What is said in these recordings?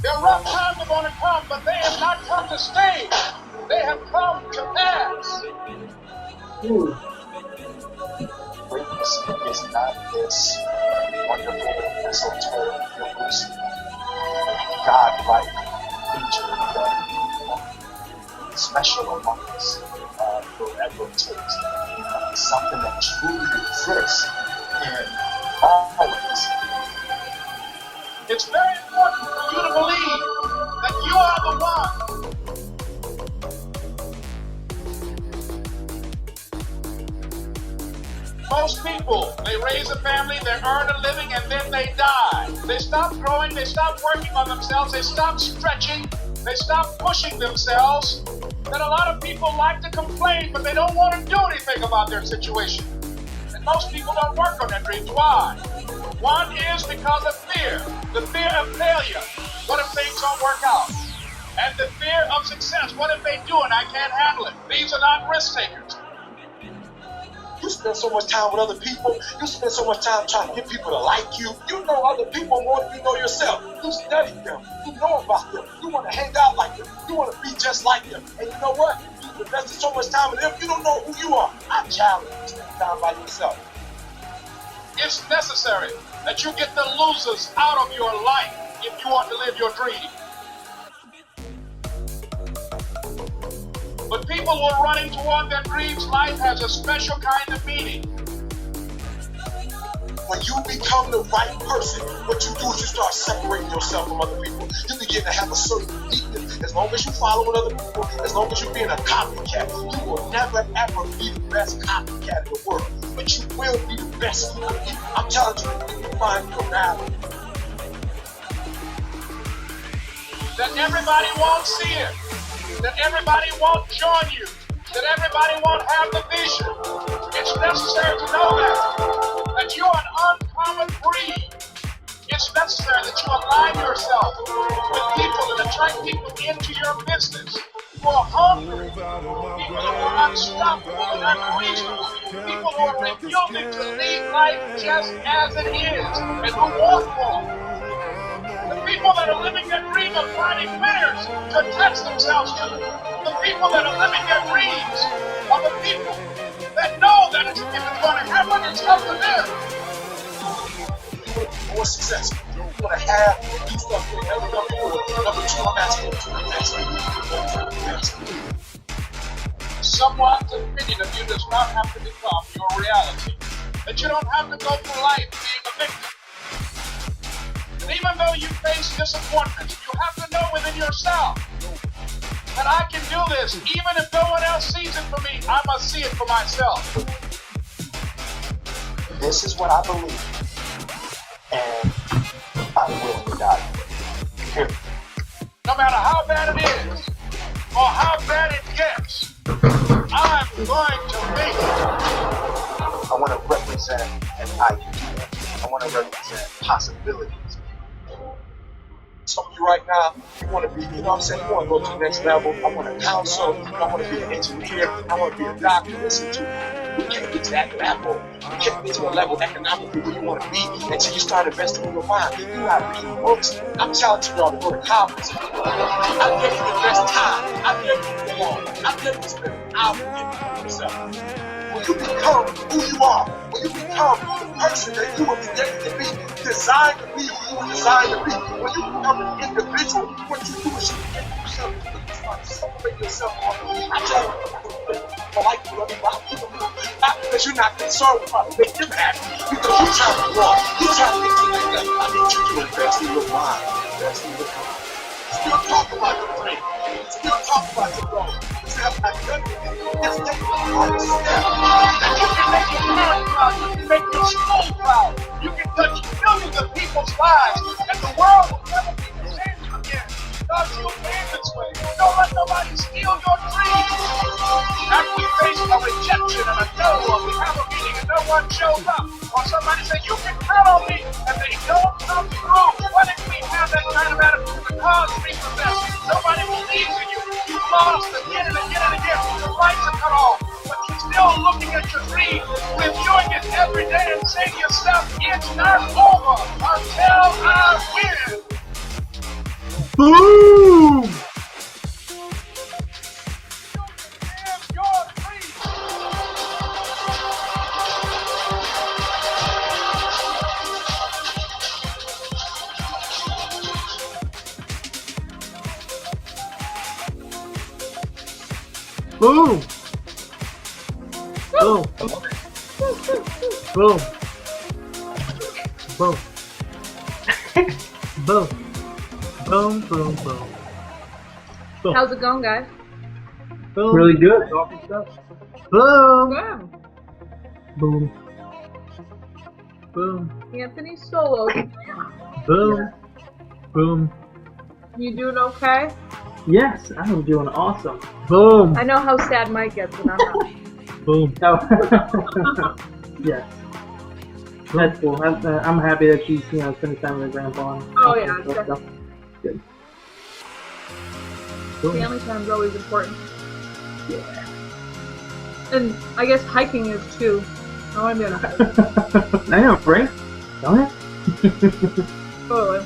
Their rough times are going to come, but they have not come to stay. They have come to pass. Greatness is not this wonderful esoteric university, God-like creature that special among us wherever it takes. Something that truly exists in always. It's very important for you to believe that you are the one. Most people, they raise a family, they earn a living, and then they die. They stop growing, they stop working on themselves, they stop stretching, they stop pushing themselves. Then a lot of people like to complain, but they don't want to do anything about their situation. And most people don't work on their dreams. Why? One is because of fear. The fear of failure. What if things don't work out? And the fear of success. What if they do and I can't handle it? These are not risk takers. You spend so much time with other people. You spend so much time trying to get people to like you. You know other people more than you know yourself. You study them. You know about them. You want to hang out like them. You want to be just like them. And you know what? You invested so much time with them, you don't know who you are. I challenge you to spend time by yourself. It's necessary that you get the losers out of your life if you want to live your dream. But people who are running toward their dreams, life has a special kind of meaning. When you become the right person, what you do is you start separating yourself from other people. You begin to have a certain uniqueness. As long as you following other people, as long as you're being a copycat, you will never ever be the best copycat in the world. But you will be the best you can be. I'm telling you, you can find your value. That everybody won't see it. That everybody won't join you. That everybody won't have the vision. It's necessary to know that you are an uncommon breed. It's necessary that you align yourself with people and attract people into your business who are hungry, people who are unstoppable and unreasonable, people who are refusing to leave life just as it is and who want more. The people that are living their dream of finding winners to attach themselves to. The people that are living their dreams are the people that know that if it's going to happen, it's up to them. More successful. You want to have, do stuff you never done before. Number two, I'm asking you to invest. Someone's opinion of you does not have to become your reality. That you don't have to go through life being a victim. And even though you face disappointments, you have to know within yourself that I can do this. Even if no one else sees it for me, I must see it for myself. This is what I believe. And I'm willing to die. Here. No matter how bad it is, or how bad it gets, I'm going to make it. I want to represent an idea. I want to represent possibilities. Some of you right now, you want to be, you know what I'm saying, you want to go to the next level. I want to counsel. I want to be an engineer. I want to be a doctor. Listen to me. You can't get to that level. You can't get to a level economically where you want to be until you start investing in your mind. You got to read books. I'm challenging y'all to go to college. I dare you to invest time. I dare you to go on. I dare you to spend hours with yourself. When you become who you are, when you become the person that you were created to be, designed to be who you were designed to be, when you become an individual, what you do is you get yourself, you start separating yourself from others. I tell you, I like you, everybody. Not because you're not concerned with trying to make them happy, because you're trying to grow. You're trying to get to that level. I need you to invest in your mind, invest in your mind. Still talk about your dream. Still talk about your goal. Still have done it. Just take the hard step. You can make your parents proud. You can make your school proud. You can touch millions of people's lives, and the world will never be the same again. Because you made this way. Don't let nobody steal your dreams. After we face a rejection and a no, or we have a meeting and no one shows up, or somebody says you can count on me, and they don't come through. What if we have that kind of attitude? Because we possess, nobody believes in you. You lost again and again and again. The lights are cut off, but you're still looking at your dream, reviewing it every day, and saying to yourself, it's not over until I win. Boom! Is your dream. Boom! Boom! Boom! Boom! Boom! Boom! Boom! Boom! Boom! How's it going, guys? Boom! Really good. Boom! Good. Boom! Boom! Anthony Solo. Boom! Boom! You doing okay? Yes, I'm doing awesome. Boom! I know how sad Mike gets when I'm not. Boom! Oh. Yes. That's cool. I'm happy that she's spending time with her grandpa. And Oh, yeah, stuff. definitely. Good. Boom! Family time's always important. Yeah. And I guess hiking is too. I want to be on a hike. I know, right? Don't it? Totally.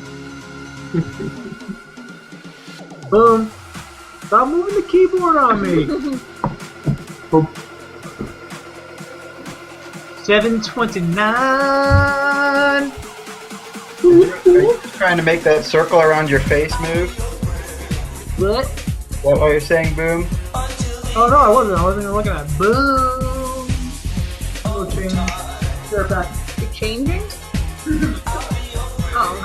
Boom! Stop moving the keyboard on me! Boom. 7:29. Are you trying to make that circle around your face move? What? Is that what you're saying, Boom? Oh no, I wasn't even looking at it. Boom! Little change. Stare back. You changing? Oh.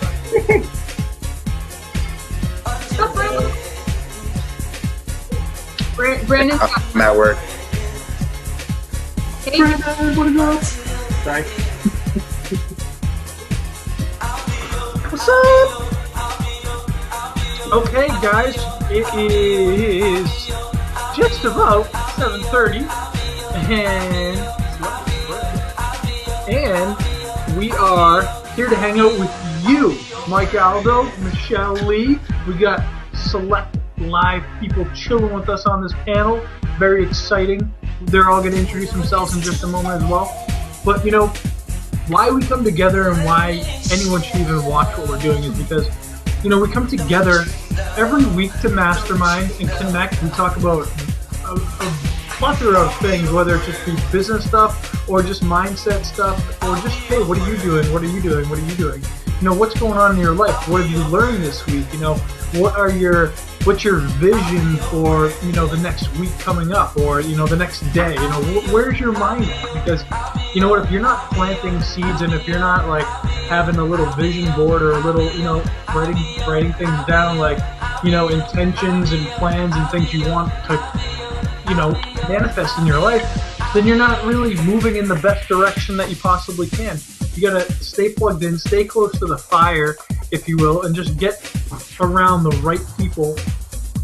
Stop, Brandon. Brandon. I'm at work. Hey, Sorry. What's up? Okay, guys, it is just about 7:30, and we are here to hang out with you, Mike Aldo, Michelle Lee. We got select live people chilling with us on this panel. Very exciting. They're all going to introduce themselves in just a moment as well. But you know, why we come together and why anyone should even watch what we're doing is because, you know, we come together every week to mastermind and connect. We talk about a plethora of things, whether it just be business stuff or just mindset stuff or just, hey, what are you doing? What are you doing? What are you doing? You know, what's going on in your life? What have you learned this week? You know, what's your vision for, you know, the next week coming up or, you know, the next day? You know, where's your mind at? Because, you know what, if you're not planting seeds and if you're not like having a little vision board or a little, you know, writing things down, like, you know, intentions and plans and things you want to, you know, manifest in your life, then you're not really moving in the best direction that you possibly can. You gotta stay plugged in, stay close to the fire, if you will, and just get around the right people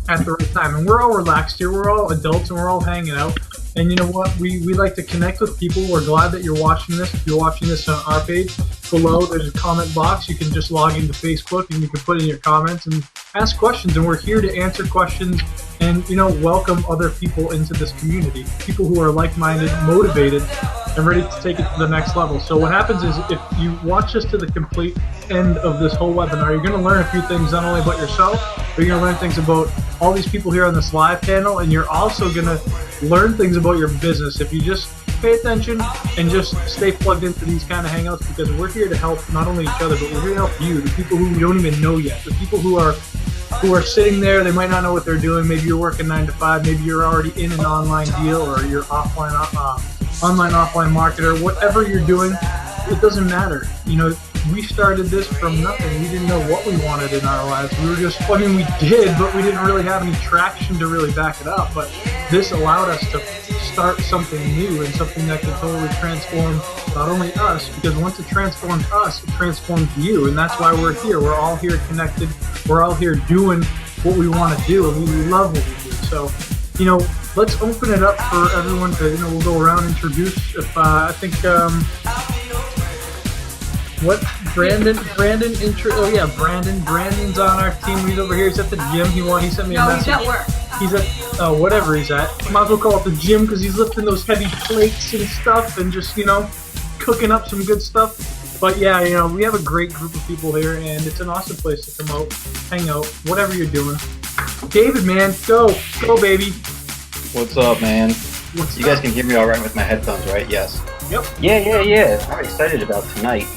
at the right time. And we're all relaxed here, we're all adults and we're all hanging out. And you know what, we like to connect with people. We're glad that you're watching this. If you're watching this on our page, below there's a comment box. You can just log into Facebook and you can put in your comments and ask questions. And we're here to answer questions and, you know, welcome other people into this community. People who are like-minded, motivated, and ready to take it to the next level. So what happens is if you watch this to the complete end of this whole webinar, you're going to learn a few things not only about yourself, but you're going to learn things about all these people here on this live panel, and you're also going to learn things about your business if you just pay attention and just stay plugged into these kind of hangouts, because we're here to help not only each other, but we're here to help you, the people who we don't even know yet, the people who are sitting there. They might not know what they're doing. Maybe you're working 9 to 5, maybe you're already in an online deal, or you're offline marketer. Whatever you're doing, it doesn't matter. You know, we started this from nothing. We didn't know what we wanted in our lives. We were just, I mean, we did, but we didn't really have any traction to really back it up. But this allowed us to start something new and something that could totally transform not only us, because once it transforms us, it transforms you. And that's why we're here. We're all here connected. We're all here doing what we want to do, and we love what we do. So, you know, let's open it up for everyone to, you know, we'll go around and introduce. If I think, Brandon's on our team. He's over here. He's at the gym. He sent me a message. He's at work. He's at whatever he's at. Might as well call it the gym because he's lifting those heavy plates and stuff and just, you know, cooking up some good stuff. But yeah, you know, we have a great group of people here, and it's an awesome place to come out, hang out, whatever you're doing. David, man, go, baby. What's up, man? What's You guys can hear me all right with my headphones, right? Yes. Yep. Yeah. I'm excited about tonight.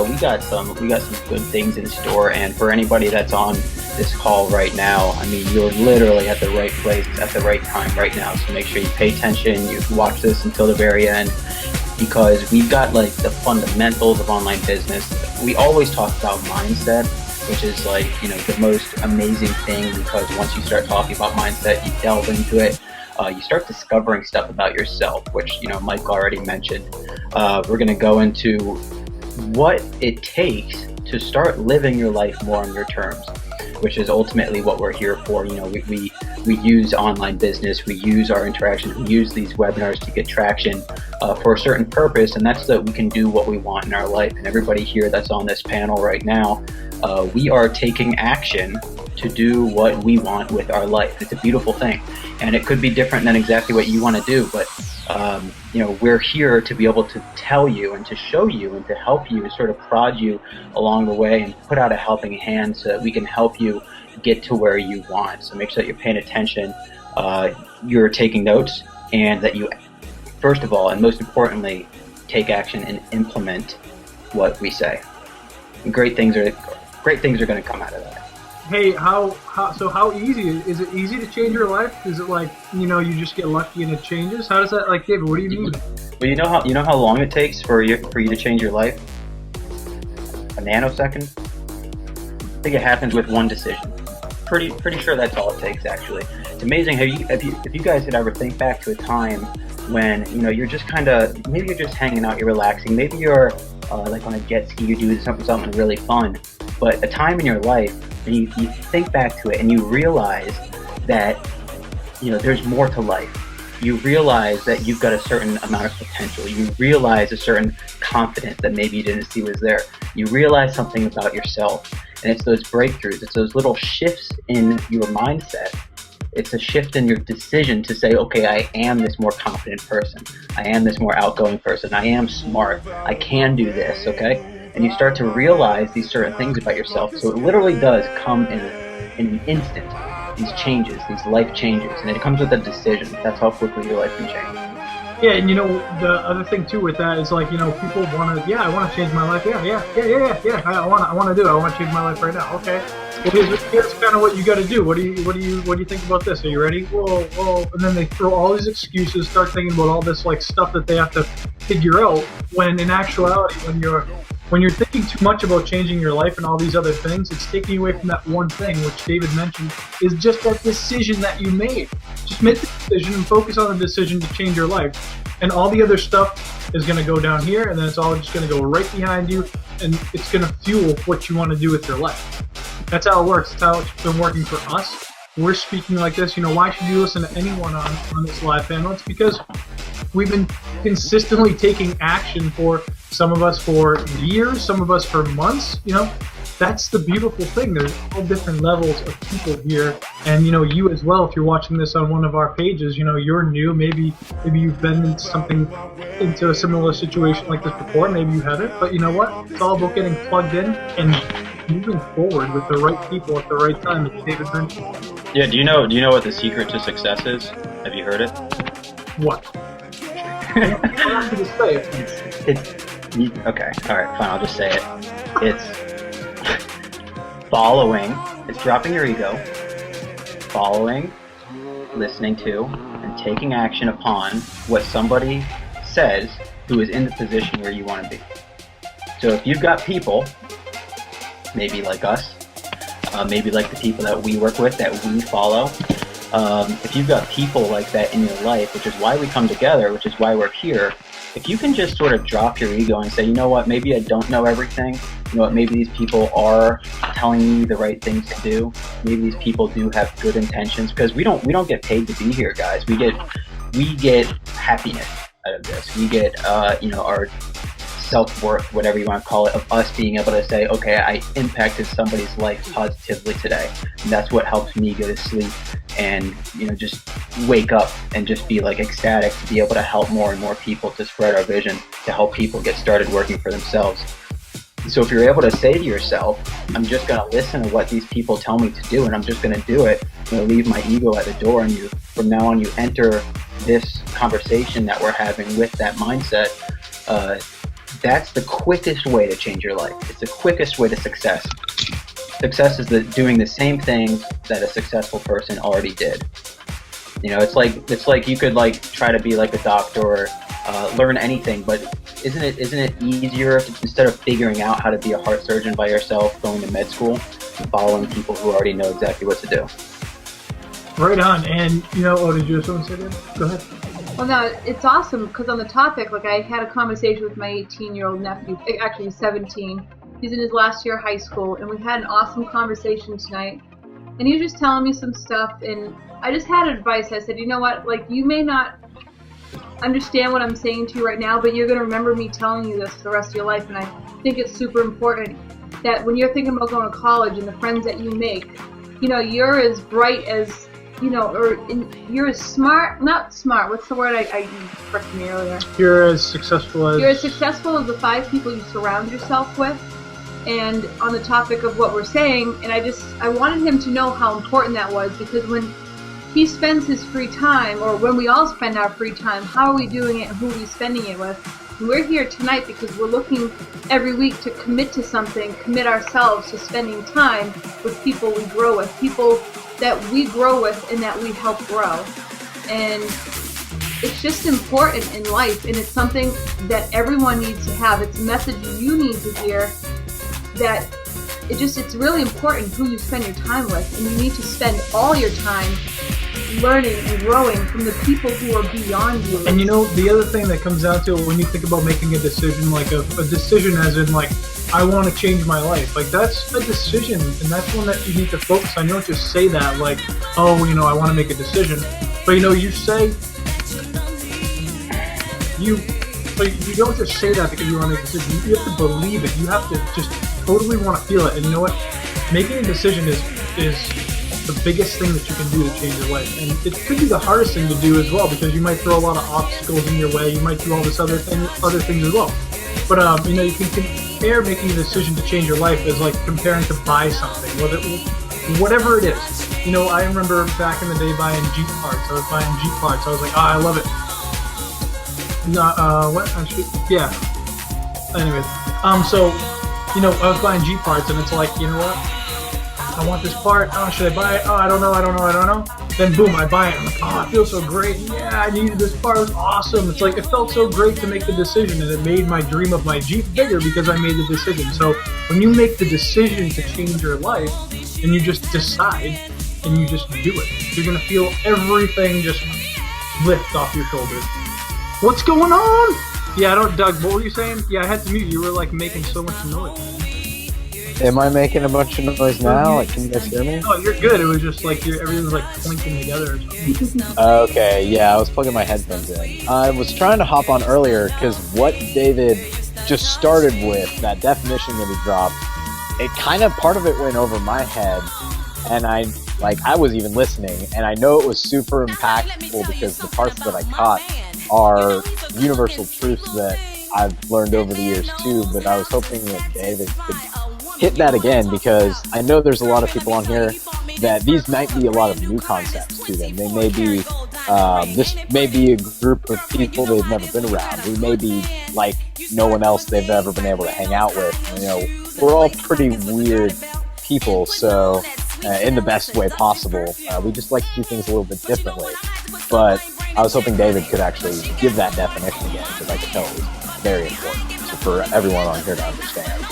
We got some good things in store, and for anybody that's on this call right now, I mean, you're literally at the right place at the right time right now. So make sure you pay attention. You watch this until the very end, because we've got like the fundamentals of online business. We always talk about mindset, which is like, you know, the most amazing thing, because once you start talking about mindset, you delve into it. You start discovering stuff about yourself, which, you know, Mike already mentioned. We're going to go into what it takes to start living your life more on your terms, which is ultimately what we're here for. You know, we use online business, we use our interactions, we use these webinars to get traction for a certain purpose, and that's that we can do what we want in our life. And everybody here that's on this panel right now, we are taking action to do what we want with our life. It's a beautiful thing, and it could be different than exactly what you want to do, but you know, we're here to be able to tell you and to show you and to help you, sort of prod you along the way and put out a helping hand so that we can help you get to where you want. So make sure that you're paying attention, you're taking notes, and that you, first of all and most importantly, take action and implement what we say. And great things are going to come out of that. Hey, how easy is it? Easy to change your life? Is it like, you know, you just get lucky and it changes? How does that, like, David, what do you mean? Well, you know how long it takes for you to change your life? A nanosecond. I think it happens with one decision. Pretty sure that's all it takes, actually. It's amazing. If you guys could ever think back to a time when, you know, you're just maybe you're just hanging out, you're relaxing, maybe you're like on a jet ski, you do something really fun, but a time in your life, and you think back to it and you realize that, you know, there's more to life. You realize that you've got a certain amount of potential. You realize a certain confidence that maybe you didn't see was there. You realize something about yourself, and it's those breakthroughs. It's those little shifts in your mindset. It's a shift in your decision to say, okay, I am this more confident person. I am this more outgoing person. I am smart. I can do this, okay? And you start to realize these certain things about yourself. So it literally does come in an instant, these changes, these life changes, and it comes with a decision. That's how quickly your life can change. Yeah, and you know, the other thing too with that is, like, you know, people want to, I want to change my life. Yeah. I want to do it. I want to change my life right now. Okay. Well, here's kind of what you got to do. What do you think about this? Are you ready? Whoa. And then they throw all these excuses, start thinking about all this like stuff that they have to figure out. When in actuality, when you're thinking too much about changing your life and all these other things, it's taking you away from that one thing, which David mentioned, is just that decision that you made. Just make the decision and focus on the decision to change your life. And all the other stuff is going to go down here, and then it's all just going to go right behind you, and it's going to fuel what you want to do with your life. That's how it works. That's how it's been working for us. We're speaking like this. You know, why should you listen to anyone on this live panel? It's because we've been consistently taking action, for some of us for years, some of us for months. You know, that's the beautiful thing. There's all different levels of people here, and you know, you as well. If you're watching this on one of our pages, you know, you're new. Maybe you've been into a similar situation like this before. Maybe you haven't, but you know what? It's all about getting plugged in and moving forward with the right people at the right time, as David mentioned. Yeah. Do you know what the secret to success is? Have you heard it? What? I'm not going to say it. Okay, all right, fine, I'll just say it. It's following, it's dropping your ego, following, listening to, and taking action upon what somebody says who is in the position where you want to be. So if you've got people, maybe like us, maybe like the people that we work with, that we follow, if you've got people like that in your life, which is why we come together, which is why we're here, if you can just sort of drop your ego and say, you know what, maybe I don't know everything, you know what, maybe these people are telling me the right things to do, maybe these people do have good intentions, because we don't get paid to be here, guys. We get happiness out of this. We get you know, our self-worth, whatever you want to call it, of us being able to say, okay, I impacted somebody's life positively today, and that's what helps me go to sleep and, you know, just wake up and just be like ecstatic to be able to help more and more people, to spread our vision, to help people get started working for themselves. So if you're able to say to yourself, I'm just going to listen to what these people tell me to do, and I'm just going to do it, leave my ego at the door, and from now on you enter this conversation that we're having with that mindset, that's the quickest way to change your life. It's the quickest way to success. Success is doing the same things that a successful person already did. It's like you could like try to be like a doctor or learn anything, but isn't it easier if, instead of figuring out how to be a heart surgeon by yourself, going to med school and following people who already know exactly what to do? Right on. And did you have something to say? Go ahead. Well, no, it's awesome because on the topic, like I had a conversation with my 18-year-old nephew. Actually, he's 17. He's in his last year of high school, and we had an awesome conversation tonight. And he was just telling me some stuff, and I just had advice. I said, you know what? Like, you may not understand what I'm saying to you right now, but you're going to remember me telling you this for the rest of your life. And I think it's super important that when you're thinking about going to college and the friends that you make, you're as bright as, you're as smart, not smart, what's the word I used correct me earlier? You're as successful as the 5 people you surround yourself with. And on the topic of what we're saying, and I wanted him to know how important that was, because when he spends his free time, or when we all spend our free time, how are we doing it and who are we spending it with? And we're here tonight because we're looking every week to commit to something, commit ourselves to spending time with people we grow with, people that we grow with and that we help grow. And it's just important in life, and it's something that everyone needs to have. It's a message you need to hear, that it's really important who you spend your time with, and you need to spend all your time learning and growing from the people who are beyond you. And the other thing that comes down to it when you think about making a decision, like a decision as in like, I want to change my life, like that's a decision, and that's one that you need to focus on. You don't just say that like, oh, I want to make a decision, but you say, you don't just say that because you want to make a decision. You have to believe it. You have to just totally want to feel it. And you know what? Making a decision is the biggest thing that you can do to change your life. And it could be the hardest thing to do as well, because you might throw a lot of obstacles in your way. You might do all this other things as well. But you can compare making a decision to change your life as like comparing to buy something, whatever it is. I remember back in the day buying Jeep parts. I was buying Jeep parts. I was like, I love it. Yeah. Anyways, so I was buying Jeep parts, and it's like, you know what? I want this part. Oh, should I buy it? Oh, I don't know. Then boom, I buy it. I'm like, oh, it feels so great. Yeah, I needed this part. It was awesome. It's like, it felt so great to make the decision, and it made my dream of my Jeep bigger because I made the decision. So when you make the decision to change your life, and you just decide, and you just do it, you're going to feel everything just lift off your shoulders. What's going on? Yeah, Doug, what were you saying? Yeah, I had to mute you. You were like making so much noise. Am I making a bunch of noise now? Like, can you guys hear me? Oh, you're good. It was just like everything was like clinking together or something. Okay, yeah, I was plugging my headphones in. I was trying to hop on earlier because what David just started with, that definition that he dropped, it kind of, part of it went over my head, and I was even listening, and I know it was super impactful because the parts that I caught are universal truths that I've learned over the years too, but I was hoping that David could hit that again, because I know there's a lot of people on here that these might be a lot of new concepts to them. They may be, this may be a group of people they've never been around. We may be like no one else they've ever been able to hang out with. We're all pretty weird people, so in the best way possible. We just like to do things a little bit differently. But I was hoping David could actually give that definition again, because I could tell it was very important for everyone on here to understand.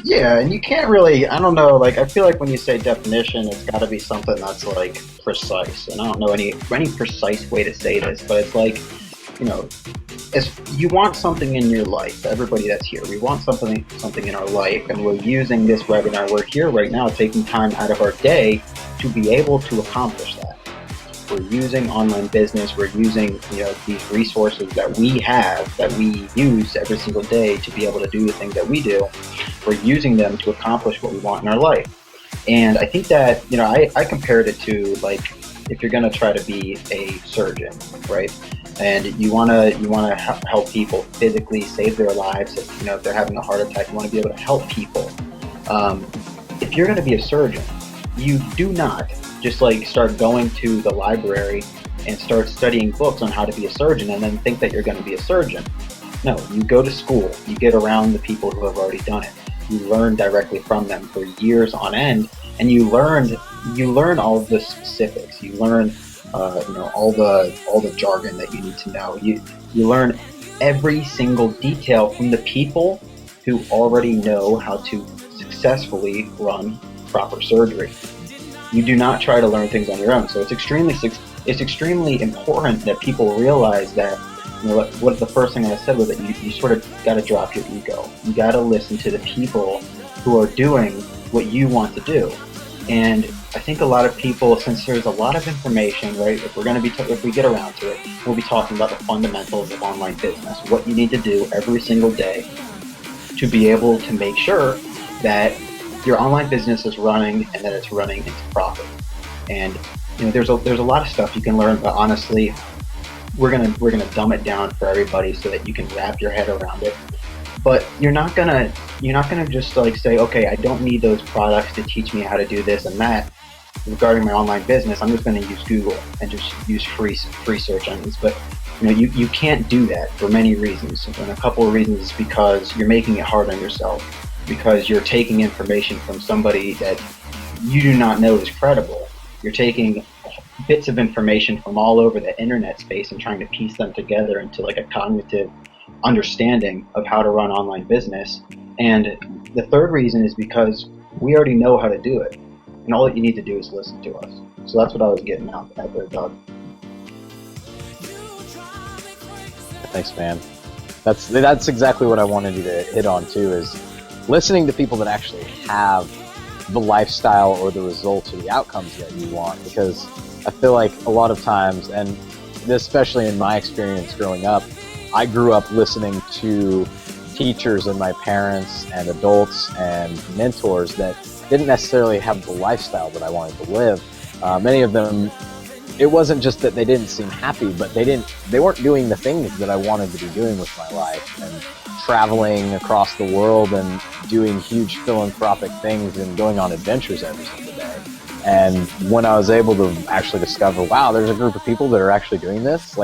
Yeah, and you can't really, I don't know, like, I feel like when you say definition, it's got to be something that's, like, precise. And I don't know any precise way to say this, but it's like, as you want something in your life, everybody that's here, we want something in our life, and we're using this webinar, we're here right now taking time out of our day to be able to accomplish that. We're using online business, we're using these resources that we have, that we use every single day to be able to do the things that we do. We're using them to accomplish what we want in our life. And I think that, I compared it to, like, if you're going to try to be a surgeon, right? and you want to help people physically save their lives. If they're having a heart attack, you want to be able to help people. If you're going to be a surgeon, you do not just start going to the library and start studying books on how to be a surgeon and then think that you're going to be a surgeon. No, you go to school, you get around the people who have already done it, you learn directly from them for years on end, and you learn all of the specifics. You learn all the jargon that you need to know. You learn every single detail from the people who already know how to successfully run proper surgery. You do not try to learn things on your own. So it's extremely important that people realize that, what the first thing I said was that you sort of got to drop your ego. You got to listen to the people who are doing what you want to do. And I think a lot of people, since there's a lot of information, right? If we get around to it, we'll be talking about the fundamentals of online business, what you need to do every single day to be able to make sure that your online business is running and that it's running into profit. And there's a lot of stuff you can learn, but honestly, we're gonna dumb it down for everybody so that you can wrap your head around it. But you're not gonna just say, okay, I don't need those products to teach me how to do this and that regarding my online business. I'm just gonna use Google and just use free search engines. But you can't do that for many reasons. And a couple of reasons is because you're making it hard on yourself, because you're taking information from somebody that you do not know is credible. You're taking bits of information from all over the internet space and trying to piece them together into a cognitive understanding of how to run online business. And the third reason is because we already know how to do it, and all that you need to do is listen to us. So that's what I was getting at there, Doug. Thanks, man. That's exactly what I wanted you to hit on too, is listening to people that actually have the lifestyle or the results or the outcomes that you want. Because I feel like a lot of times, and especially in my experience growing up, I grew up listening to teachers and my parents and adults and mentors that didn't necessarily have the lifestyle that I wanted to live. Many of them, it wasn't just that they didn't seem happy, but they weren't doing the things that I wanted to be doing with my life, and traveling across the world and doing huge philanthropic things and going on adventures every single day. And when I was able to actually discover, wow, there's a group of people that are actually doing this,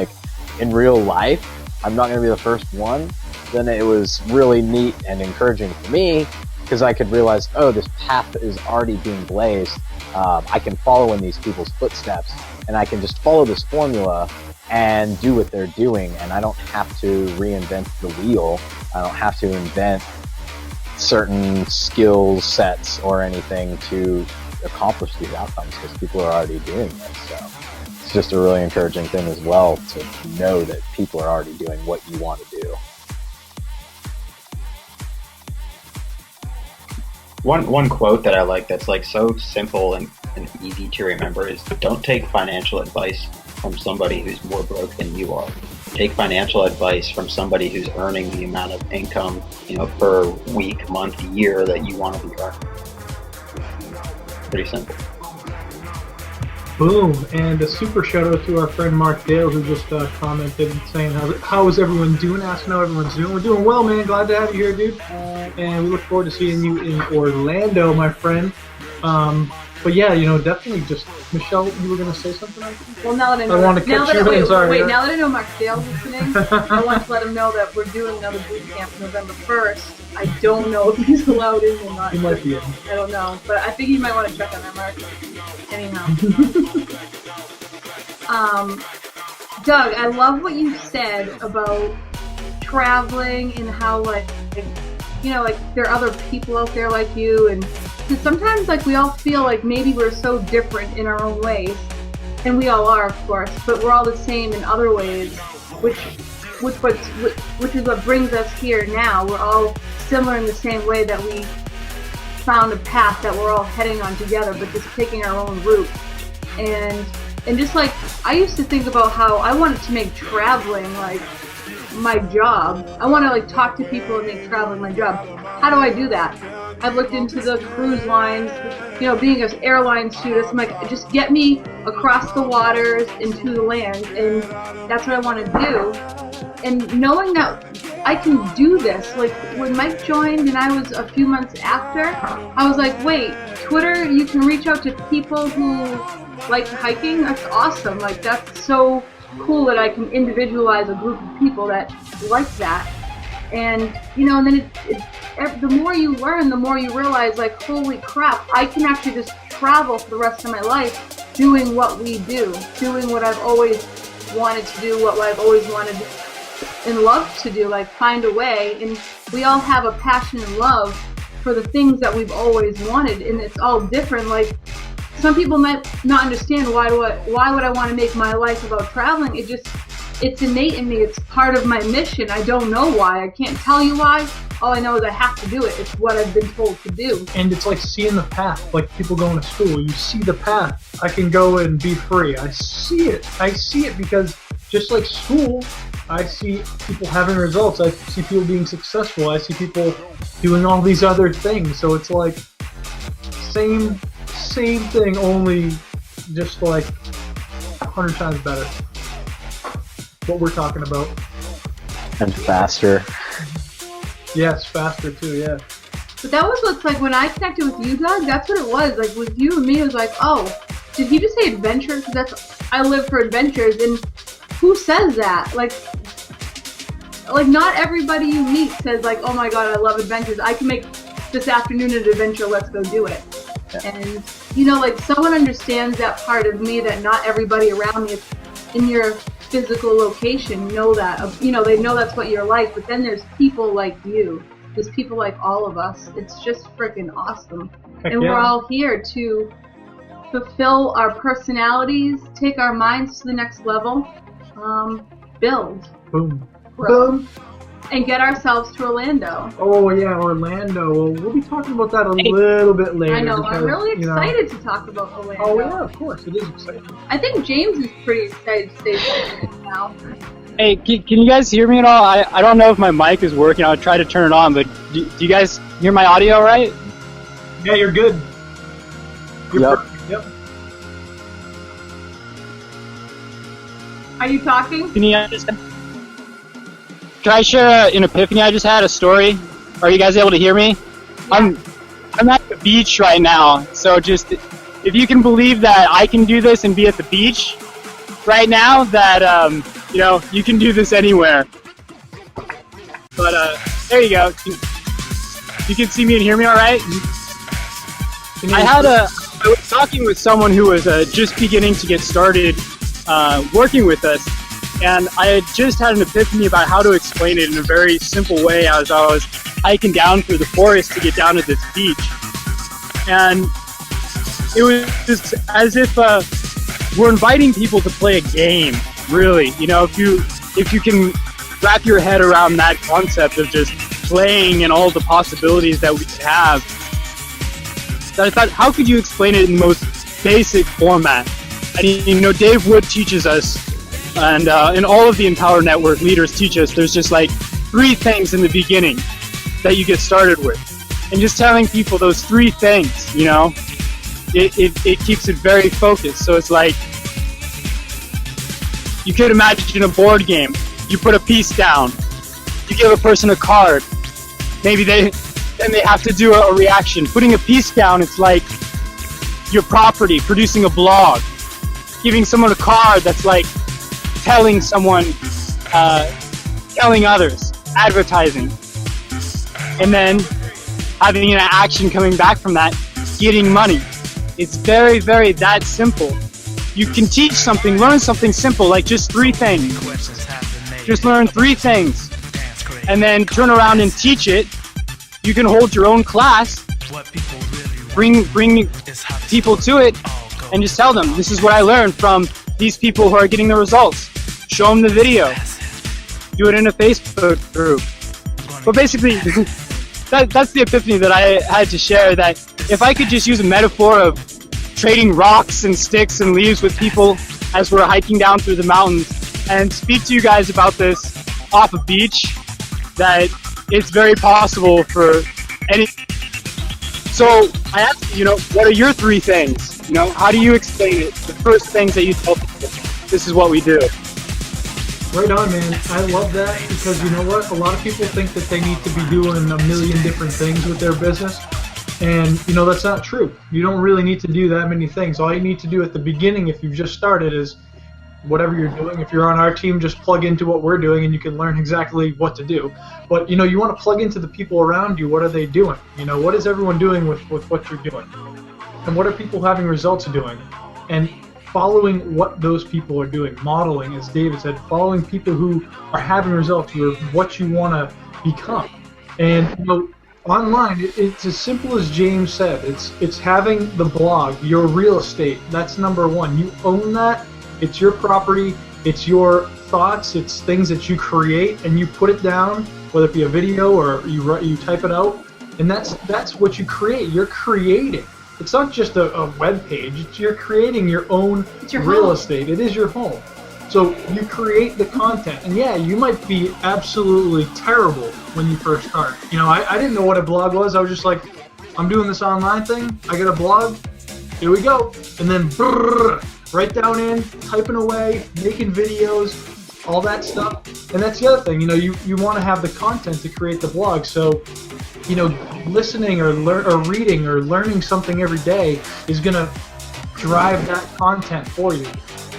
in real life, I'm not going to be the first one, then it was really neat and encouraging for me, because I could realize, oh, this path is already being blazed. I can follow in these people's footsteps, and I can just follow this formula and do what they're doing, and I don't have to reinvent the wheel. I don't have to invent certain skill sets or anything to accomplish these outcomes, because people are already doing this. So it's just a really encouraging thing as well to know that people are already doing what you want to do. One quote that I like that's so simple and easy to remember is, don't take financial advice from somebody who's more broke than you are. Take financial advice from somebody who's earning the amount of income, per week, month, year that you want to be earning. Pretty simple. Boom. And a super shout out to our friend Mark Dale, who just commented saying, how is everyone doing? Asking how everyone's doing. We're doing well, man. Glad to have you here, dude. And we look forward to seeing you in Orlando, my friend. But yeah, definitely just, Michelle, you were going to say something? Well, now that I know, I want to cut you in, sorry. Wait, now that I know Mark Dale's listening, I want to let him know that we're doing another boot camp November 1st. I don't know if he's allowed in or not. He might be in. I don't know, but I think you might want to check on that, Mark. Anyhow. Doug, I love what you said about traveling and how, there are other people out there like you, and sometimes we all feel like maybe we're so different in our own ways, and we all are, of course, but we're all the same in other ways, which is what brings us here now. We're all similar in the same way that we found a path that we're all heading on together, but just taking our own route. And just I used to think about how I wanted to make traveling my job. I want to talk to people and make traveling my job. How do I do that? I've looked into the cruise lines, you know, being an airline stewardess. I'm like, just get me across the waters into the land, and that's what I want to do. And knowing that I can do this, like when Mike joined and I was a few months after, I was like, wait, Twitter, you can reach out to people who like hiking? That's awesome. Like, that's so cool that I can individualize a group of people that like that. And, you know, and then the more you learn, the more you realize, like, holy crap, I can actually just travel for the rest of my life doing what we do, doing what I've always wanted to do, what I've always wanted and loved to do, like find a way. And we all have a passion and love for the things that we've always wanted, and it's all different. Like, some people might not understand why would I want to make my life about traveling. It's innate in me. It's part of my mission. I don't know why. I can't tell you why. All I know is I have to do it. It's what I've been told to do. And it's like seeing the path, like people going to school. You see the path. I can go and be free. I see it. I see it because just like school, I see people having results. I see people being successful. I see people doing all these other things. So it's like same thing, only just like 100 times better. What we're talking about. And faster. Yes, faster too, yeah. But that was what's like when I connected with you, Doug, that's what it was. Like with you and me, it was like, oh, did he just say adventure? Because I live for adventures, and who says that? Like not everybody you meet says like, oh my god, I love adventures. I can make this afternoon an adventure, let's go do it. Yeah. And, you know, like someone understands that part of me that not everybody around me is in your physical location know that. You know, they know that's what you're like, but then there's people like you. There's people like all of us. It's just freaking awesome. Heck and yeah. We're all here to fulfill our personalities, take our minds to the next level, build. Boom. Grow, Boom. and get ourselves to Orlando. Oh yeah, Orlando. Well, we'll be talking about that a little bit later. I know, because, I'm really you know, excited to talk about Orlando. Oh yeah, of course, it is exciting. I think James is pretty excited to stay there now. Hey, can you guys hear me at all? I don't know if my mic is working. I'll try to turn it on, but do you guys hear my audio all right? Yeah, you're good. You're Yep. perfect. Yep. Are you talking? Can you understand? Can I share an epiphany I just had, a story? Are you guys able to hear me? Yeah. I'm at the beach right now, so just if you can believe that I can do this and be at the beach right now, that you know, you can do this anywhere. But there you go. You can see me and hear me all right? I was talking with someone who was just beginning to get started working with us, and I had just had an epiphany about how to explain it in a very simple way as I was hiking down through the forest to get down to this beach. And it was just as if we're inviting people to play a game, really. You know, if you can wrap your head around that concept of just playing and all the possibilities that we could have, that I thought, how could you explain it in the most basic format? And you know, Dave Wood teaches us, and all of the Empower Network leaders teach us, there's just like 3 things in the beginning that you get started with. And just telling people those 3 things, you know, it keeps it very focused. So it's like, you could imagine a board game. You put a piece down, you give a person a card, maybe then they have to do a reaction. Putting a piece down, it's like your property, producing a blog. Giving someone a card, that's like telling someone, telling others, advertising. And then having an action coming back from that, getting money. It's very, very that simple. You can teach something, learn something simple, like just 3 things. Just learn 3 things. And then turn around and teach it. You can hold your own class, bring people to it, and just tell them, this is what I learned from these people who are getting the results. Show them the video. Do it in a Facebook group. But basically, that's the epiphany that I had to share, that if I could just use a metaphor of trading rocks and sticks and leaves with people as we're hiking down through the mountains, and speak to you guys about this off a beach, that it's very possible for So I asked you, what are your 3 things? How do you explain it? The first things that you tell people, this is what we do. Right on, man. I love that because you know what? A lot of people think that they need to be doing a million different things with their business. And, that's not true. You don't really need to do that many things. All you need to do at the beginning, if you've just started, is whatever you're doing. If you're on our team, just plug into what we're doing and you can learn exactly what to do. But, you want to plug into the people around you. What are they doing? What is everyone doing with what you're doing? And what are people having results doing? And following what those people are doing, modeling, as David said, following people who are having results, who are what you want to become. And online, it's as simple as James said. It's having the blog, your real estate. That's number one. You own that. It's your property. It's your thoughts. It's things that you create and you put it down, whether it be a video or you type it out. And that's what you create. You're creating. It's not just a web page. You're creating your own real estate. It is your home. So you create the content. And yeah, you might be absolutely terrible when you first start. I didn't know what a blog was. I was just like, I'm doing this online thing. I got a blog. Here we go. And then right down in, typing away, making videos, all that stuff. And that's the other thing. You want to have the content to create the blog. So listening or reading or learning something every day is going to drive that content for you.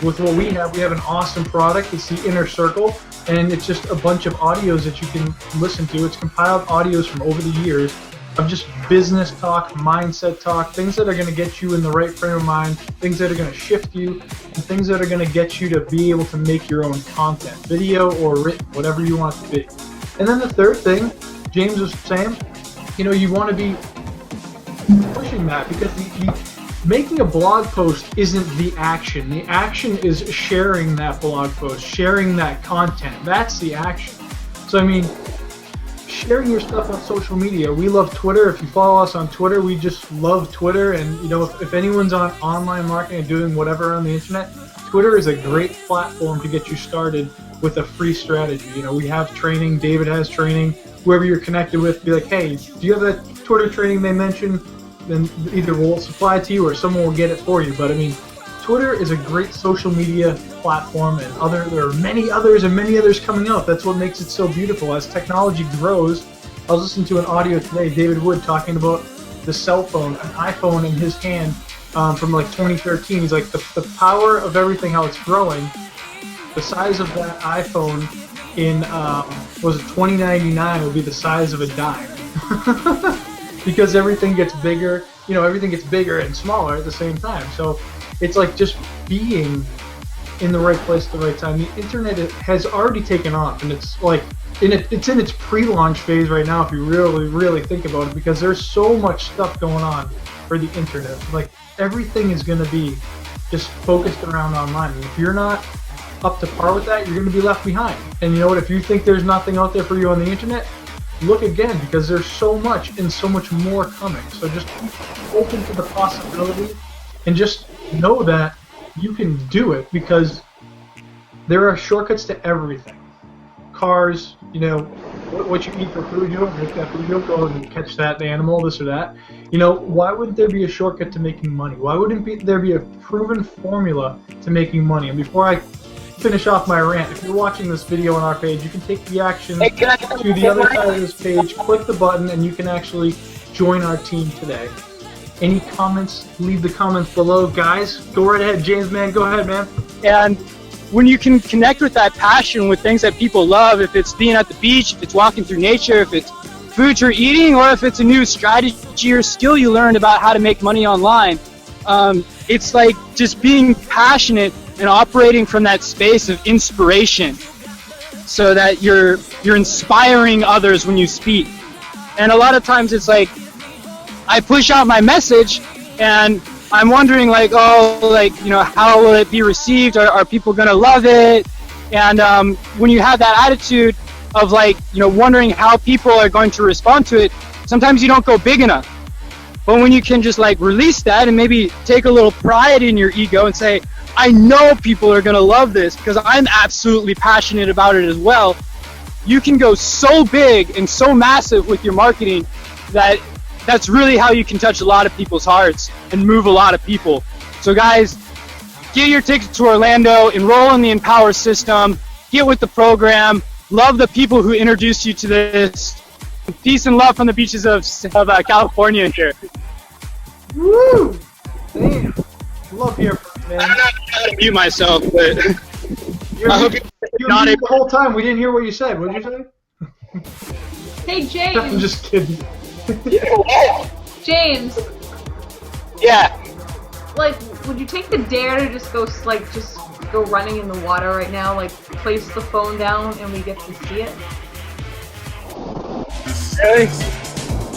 With what we have an awesome product. It's the Inner Circle, and it's just a bunch of audios that you can listen to. It's compiled audios from over the years of just business talk, mindset talk, things that are going to get you in the right frame of mind, things that are going to shift you, and things that are going to get you to be able to make your own content, video or written, whatever you want it to be. And then the third thing, James was saying, you want to be pushing that because making a blog post isn't the action. The action is sharing that blog post, sharing that content. That's the action. So, sharing your stuff on social media. We love Twitter. If you follow us on Twitter, we just love Twitter. And, if anyone's on online marketing and doing whatever on the internet, Twitter is a great platform to get you started with a free strategy. We have training. David has training. Whoever you're connected with, be like, hey, do you have that Twitter training they mentioned? Then either we'll supply it to you or someone will get it for you. But Twitter is a great social media platform, and there are many others coming out. That's what makes it so beautiful. As technology grows, I was listening to an audio today, David Wood talking about the cell phone, an iPhone in his hand from like 2013. He's like, the power of everything, how it's growing, the size of that iPhone in 2099 will be the size of a dime. Because everything gets bigger, everything gets bigger and smaller at the same time. So it's like just being in the right place at the right time. The internet has already taken off, and it's like it's in its pre-launch phase right now if you really, really think about it, because there's so much stuff going on for the internet. Like everything is going to be just focused around online. And if you're not up to par with that, you're going to be left behind. And you know what? If you think there's nothing out there for you on the internet, look again, because there's so much and so much more coming. So just open to the possibility and just know that you can do it, because there are shortcuts to everything. Cars, what you eat for food, you don't make that food, you don't go and catch that animal, this or that. Why wouldn't there be a shortcut to making money? Why wouldn't there be a proven formula to making money? And before I finish off my rant, if you're watching this video on our page, you can take the action to the other side of this page, click the button, and you can actually join our team today. Any comments? Leave the comments below, guys. Go right ahead, James, man. Go ahead, man. And when you can connect with that passion with things that people love, if it's being at the beach, if it's walking through nature, if it's food you're eating, or if it's a new strategy or skill you learned about how to make money online, it's like just being passionate and operating from that space of inspiration, so that you're inspiring others when you speak. And a lot of times it's like I push out my message and I'm wondering how will it be received? Are people gonna love it? And when you have that attitude of wondering how people are going to respond to it, sometimes you don't go big enough. But when you can just release that and maybe take a little pride in your ego and say, I know people are going to love this because I'm absolutely passionate about it as well, you can go so big and so massive with your marketing that that's really how you can touch a lot of people's hearts and move a lot of people. So guys, get your ticket to Orlando, enroll in the Empower system, get with the program, love the people who introduced you to this. Peace and love from the beaches of California here. Woo! Damn. Love hearing from you, man. I'm not trying to mute myself, but I hope You're not the whole time. We didn't hear what you said. What did you say? Hey, James. I'm just kidding. James, Yeah. like, would you take the dare to just go running in the water right now? Like, place the phone down and we get to see it? Really?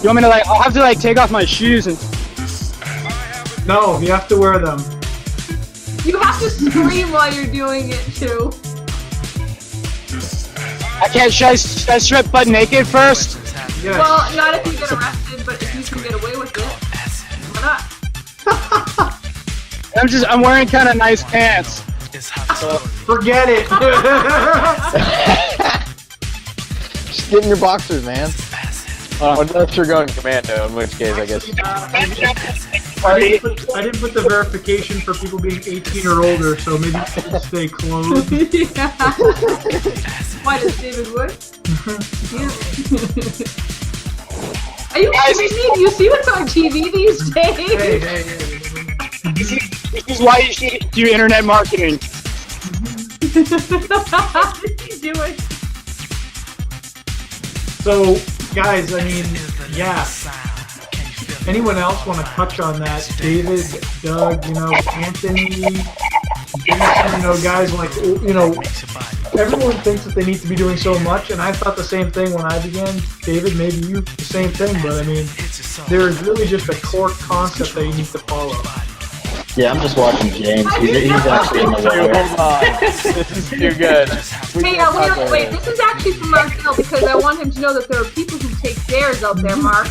You want me to I'll have to take off my shoes and... No, you have to wear them. You have to scream while you're doing it, too. I can't, should I strip butt naked first? Yes. Well, not if you get arrested, but if you can get away with it, why not? I'm wearing kind of nice pants. Forget it. Just get in your boxers, man. Unless you're going commando, in which case I guess. I didn't put the verification for people being 18 or older, so maybe you should stay clothed. Why does David Wood? Are you kidding me? Do you see what's on TV these days? Hey. This is why you should do internet marketing. How did you do it? So, guys, I mean, yeah. Anyone else want to touch on that? David, Doug, Anthony, Jason, guys everyone thinks that they need to be doing so much, and I thought the same thing when I began. David, maybe you the same thing, but I mean, there's really just a core concept that you need to follow. Yeah, I'm just watching James. He's actually in the water. Hold on. This is too good. Hey, wait. This is actually from Marcel because I want him to know that there are people who take dares out there, Mark.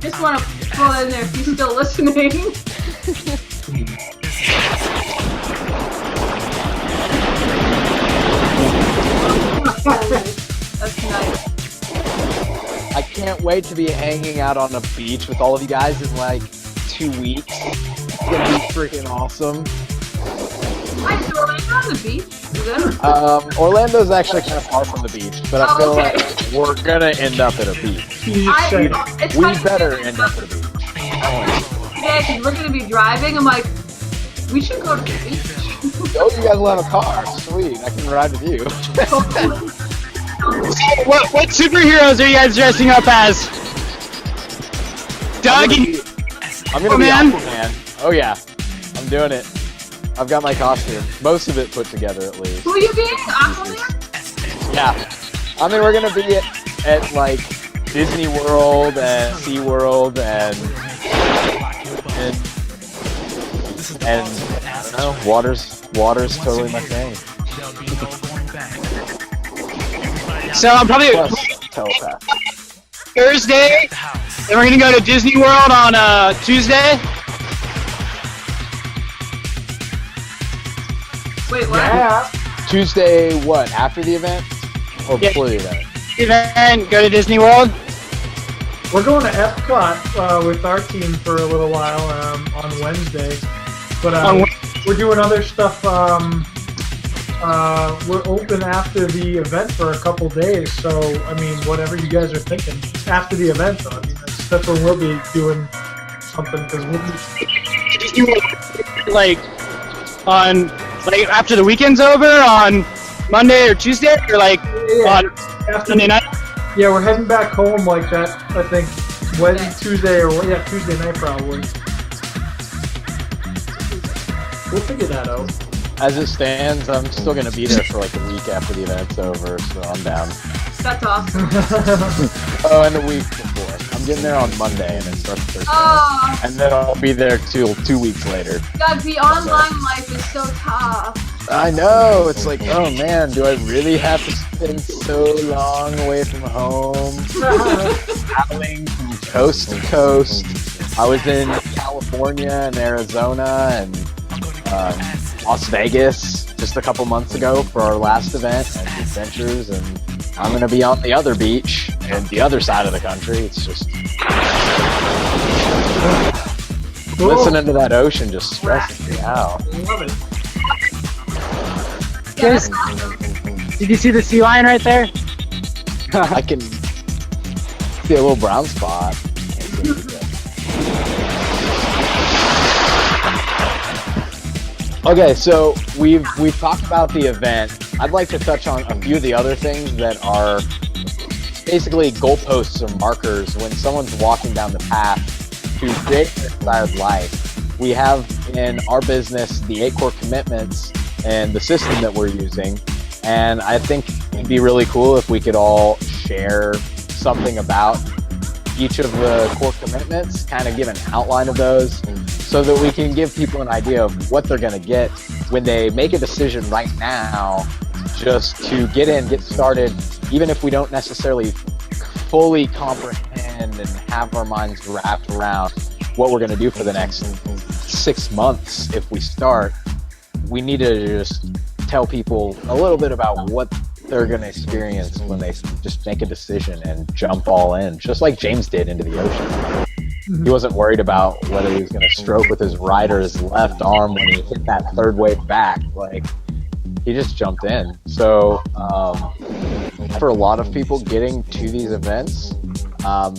Just want to throw that in there if you're still listening. That's nice. I can't wait to be hanging out on a beach with all of you guys in 2 weeks. It's gonna be freaking awesome. Why is Orlando on the beach? Is that Orlando's actually kind of far from the beach, but I feel like we're gonna end up at a beach. We better end up at a beach. Yeah, because we're going to be driving. I'm like, we should go to the beach. Oh, you guys will have a car. Sweet. I can ride with you. What superheroes are you guys dressing up as? Doug? I'm gonna be Aquaman. Oh yeah, I'm doing it. I've got my costume. Most of it put together at least. Who are you being? Aquaman? Yeah. I mean, we're gonna be at Disney World and Sea World and I don't know. Water's totally my thing. So I'm probably Telepath. Thursday, and we're gonna go to Disney World on Tuesday. Wait, what? Yeah. Tuesday, what? After the event or before the event? Event, go to Disney World. We're going to Epcot with our team for a little while on Wednesday, but we're doing other stuff. We're open after the event for a couple days, so I mean, whatever you guys are thinking after the event, though. I mean, that's when we'll be doing something because we'll be on after the weekend's over on Monday or Tuesday, or on Sunday night. Yeah, we're heading back home like that. I think Tuesday Tuesday night probably. We'll figure that out. As it stands, I'm still gonna be there for a week after the event's over, so I'm down. That's awesome. Oh, and the week before. I'm getting there on Monday, and it starts Thursday. Oh. And then I'll be there till 2 weeks later. God, the online life is so tough. I know. It's like, oh man, do I really have to spend so long away from home? Traveling from coast to coast. I was in California and Arizona and Las Vegas just a couple months ago for our last event and adventures, and I'm gonna be on the other beach And the other side of the country, it's just listening to that ocean just stresses me out. Love it. Guys, did you see the sea lion right there? I can see a little brown spot. Okay, so we've talked about the event. I'd like to touch on a few of the other things that are basically goalposts or markers when someone's walking down the path to create their desired life. We have in our business the 8 core commitments and the system that we're using, and I think it'd be really cool if we could all share something about each of the core commitments, kind of give an outline of those, so that we can give people an idea of what they're going to get when they make a decision right now just to get in, get started, even if we don't necessarily fully comprehend and have our minds wrapped around what we're going to do for the next 6 months. If we start, we need to just tell people a little bit about what they're going to experience when they just make a decision and jump all in, just like James did into the ocean. He wasn't worried about whether he was going to stroke with his right or his left arm when he hit that third wave back. Like, he just jumped in. So for a lot of people getting to these events,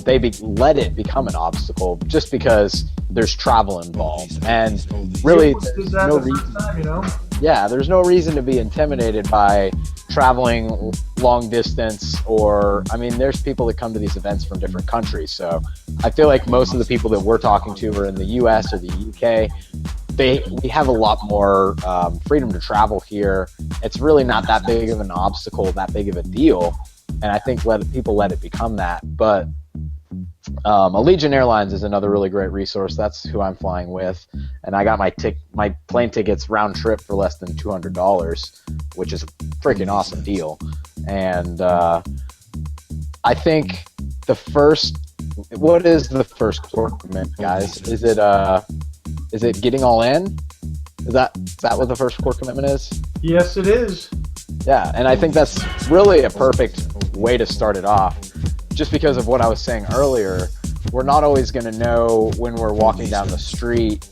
they let it become an obstacle just because there's travel involved. And really, there's no reason, yeah, there's no reason to be intimidated by traveling long distance, or, I mean, there's people that come to these events from different countries. So I feel like most of the people that we're talking to are in the US or the UK. We have a lot more freedom to travel here. It's really not that big of an obstacle, that big of a deal. And I think people let it become that. But Allegiant Airlines is another really great resource. That's who I'm flying with. And I got my plane tickets round trip for less than $200, which is a freaking awesome deal. And I think what is the first core commitment, guys? Is it getting all in? Is that what the first core commitment is? Yes, it is. Yeah, and I think that's really a perfect way to start it off. Just because of what I was saying earlier, we're not always going to know when we're walking down the street,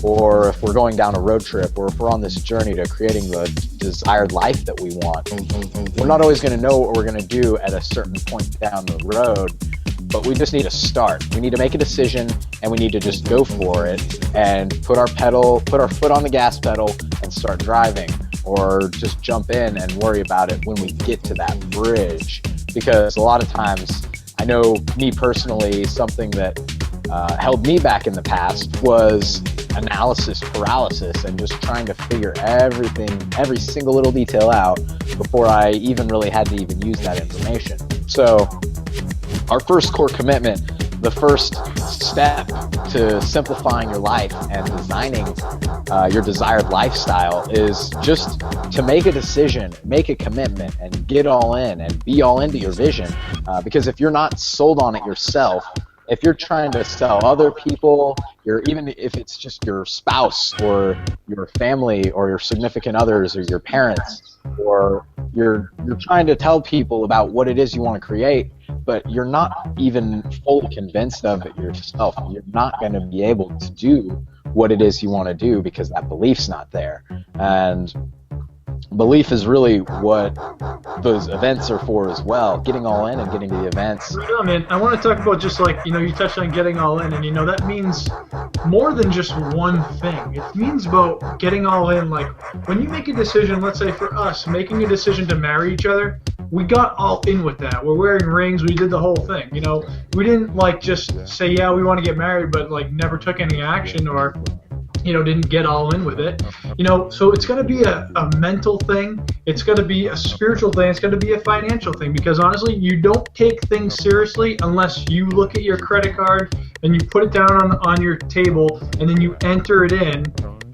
or if we're going down a road trip, or if we're on this journey to creating the desired life that we want. We're not always going to know what we're going to do at a certain point down the road, but we just need to start. We need to make a decision, and we need to just go for it and put our foot on the gas pedal and start driving, or just jump in and worry about it when we get to that bridge. Because a lot of times, I know me personally, something that held me back in the past was analysis paralysis, and just trying to figure every single little detail out before I even really had to even use that information. So our first core commitment, the first step to simplifying your life and designing your desired lifestyle, is just to make a decision, make a commitment, and get all in and be all into your vision. Because if you're not sold on it yourself, if you're trying to sell other people, even if it's just your spouse or your family or your significant others or your parents, or you're trying to tell people about what it is you want to create, but you're not even fully convinced of it yourself, you're not going to be able to do what it is you want to do because that belief's not there. And belief is really what those events are for as well, getting all in and getting to the events. Yeah, man, I want to talk about just like, you touched on getting all in, and that means more than just one thing. It means about getting all in. Like, when you make a decision, let's say for us, making a decision to marry each other, we got all in with that. We're wearing rings, we did the whole thing. We didn't like just say, yeah, we want to get married, but like never took any action, or didn't get all in with it. So it's going to be a mental thing. It's going to be a spiritual thing. It's going to be a financial thing, because honestly, you don't take things seriously unless you look at your credit card and you put it down on your table, and then you enter it in,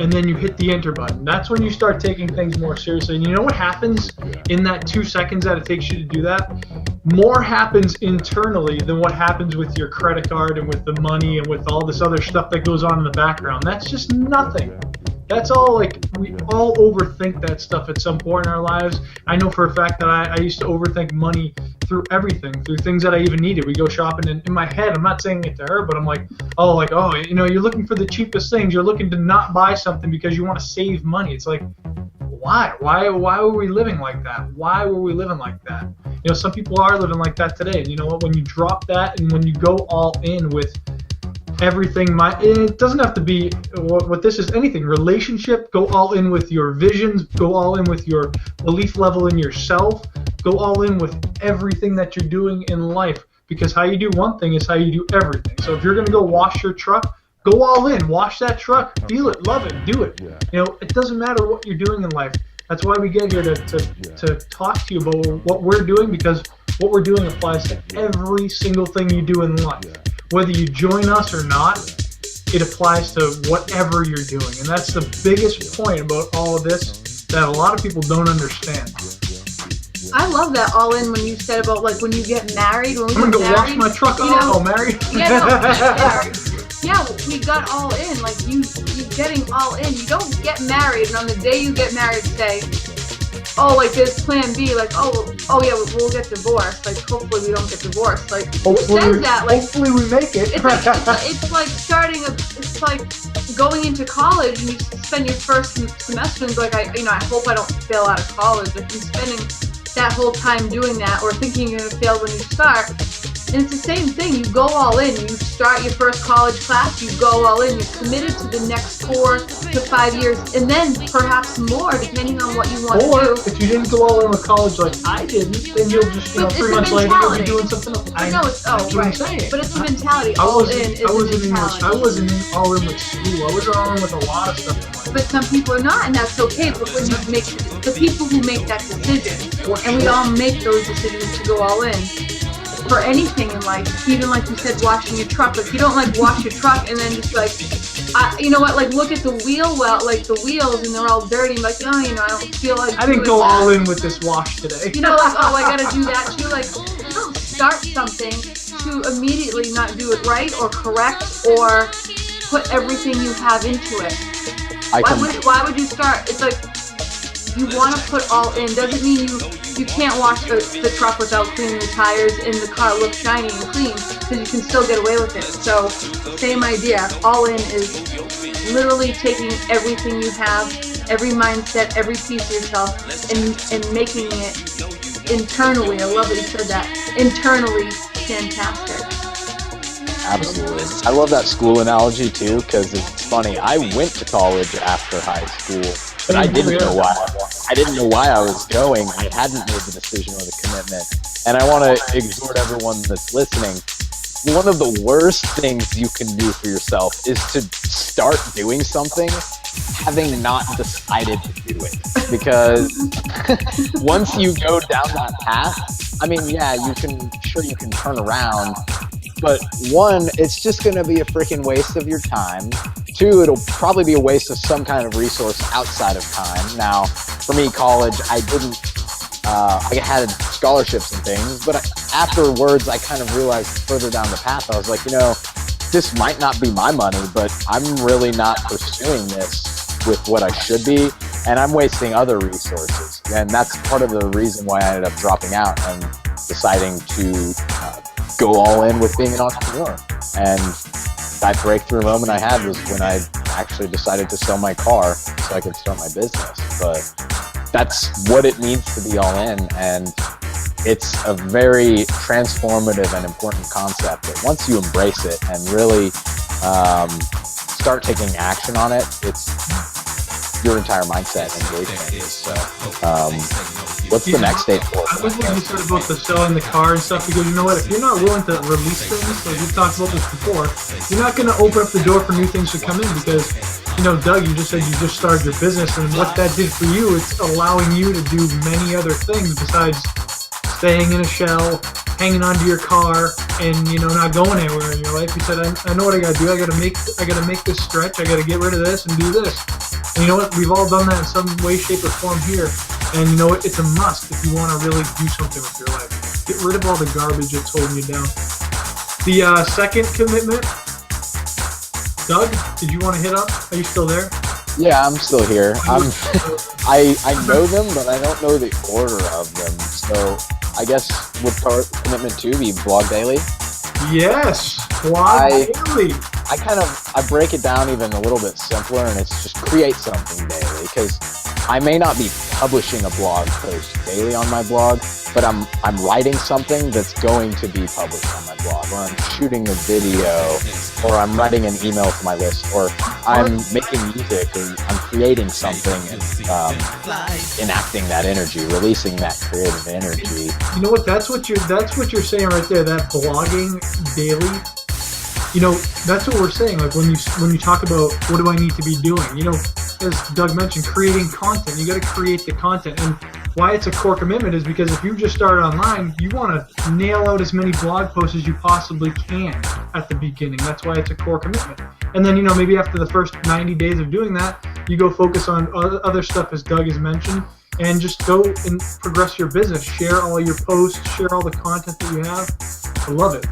and then you hit the enter button. That's when you start taking things more seriously. And you know what happens in that 2 seconds that it takes you to do that? More happens internally than what happens with your credit card and with the money and with all this other stuff that goes on in the background. That's just nothing. That's all, we all overthink that stuff at some point in our lives. I know for a fact that I used to overthink money through everything, through things that I even needed. We go shopping, and in my head, I'm not saying it to her, but I'm like, oh, you're looking for the cheapest things. You're looking to not buy something because you want to save money. It's like, why? Why were we living like that? Why were we living like that? Some people are living like that today. And you know what? When you drop that and when you go all in with everything, it doesn't have to be what this is, anything. Relationship, go all in with your visions, go all in with your belief level in yourself, go all in with everything that you're doing in life, because how you do one thing is how you do everything. So if you're going to go wash your truck, go all in, wash that truck, feel it, love it, do it. It doesn't matter what you're doing in life. That's why we get here to talk to you about what we're doing, because what we're doing applies to every single thing you do in life. Whether you join us or not, it applies to whatever you're doing. And that's the biggest point about all of this that a lot of people don't understand. I love that all in when you said about when you get married. When we I'm going to go wash married, my truck. Married? Yeah, we got all in. You getting all in. You don't get married, and on the day you get married, say, there's plan B. We'll get divorced. Hopefully we don't get divorced. Who says that? Hopefully we make it. It's like it's like going into college and you spend your first semester and I hope I don't fail out of college. You're spending that whole time doing that or thinking you're going to fail when you start. And it's the same thing. You go all in. You start your first college class. You go all in. You're committed to the next 4 to 5 years, and then perhaps more, depending on what you want to do. Or if you didn't go all in with college like I didn't, then you'll just 3 months later you'll be doing something else. That's what I'm saying. But it's a mentality. I wasn't all in with school. I was all in with a lot of stuff in life. But some people are not, and that's okay. But when you make the people who make that decision, and we all make those decisions to go all in. For anything in life, even like you said, washing your truck. You don't wash your truck and then just look at the wheel the wheels and they're all dirty. I don't feel like. I didn't go all in with this wash today. I gotta do that too. You don't start something to immediately not do it right or correct or put everything you have into it. Why would you start? It's you want to put all in. Doesn't mean you can't wash the truck without cleaning the tires and the car looks shiny and clean, because you can still get away with it. So same idea. All in is literally taking everything you have, every mindset, every piece of yourself, and making it internally. I love that you said that. Internally fantastic. Absolutely. I love that school analogy too, because it's funny. I went to college after high school, but I didn't know why. I didn't know why I was going. I hadn't made the decision or the commitment. And I want to exhort everyone that's listening. One of the worst things you can do for yourself is to start doing something having not decided to do it. Because once you go down that path, you can turn around. But one, it's just going to be a freaking waste of your time. Two, it'll probably be a waste of some kind of resource outside of time. Now, for me, college, I had scholarships and things, but afterwards, I kind of realized further down the path, I was like, this might not be my money, but I'm really not pursuing this with what I should be, and I'm wasting other resources. And that's part of the reason why I ended up dropping out and deciding to go all in with being an entrepreneur. And that breakthrough moment I had was when I actually decided to sell my car so I could start my business. But that's what it means to be all in, and it's a very transformative and important concept that once you embrace it and really start taking action on it, it's your entire mindset and engagement. So, what's the next stage for? I love what you said about the selling the car and stuff, because you know what? If you're not willing to release things, like we've talked about this before, you're not going to open up the door for new things to come in. Because, Doug, you just said you just started your business, and what that did for you, it's allowing you to do many other things besides staying in a shell, hanging onto your car, and not going anywhere in your life. You said, I know what I got to do. I got to make this stretch. I got to get rid of this and do this. And you know what? We've all done that in some way, shape, or form here. And you know what? It's a must if you want to really do something with your life. Get rid of all the garbage that's holding you down. The second commitment, Doug, did you want to hit up? Are you still there? Yeah, I'm still here. I know them, but I don't know the order of them. So I guess would part commitment 2 be blog daily? Yes, blog daily. I break it down even a little bit simpler, and it's just create something daily, because I may not be publishing a blog post daily on my blog, but I'm writing something that's going to be published on my blog, or I'm shooting a video, or I'm writing an email to my list, or I'm making music, or I'm creating something and enacting that energy, releasing that creative energy. You know what? That's what you're saying right there. That blogging daily. You know, that's what we're saying. Like when you talk about what do I need to be doing, you know, as Doug mentioned, creating content. You got to create the content, and why it's a core commitment is because if you just started online, you want to nail out as many blog posts as you possibly can at the beginning. That's why it's a core commitment. And then, you know, maybe after the first 90 days of doing that, you go focus on other stuff, as Doug has mentioned, and just go and progress your business. Share all your posts, share all the content that you have. I love it.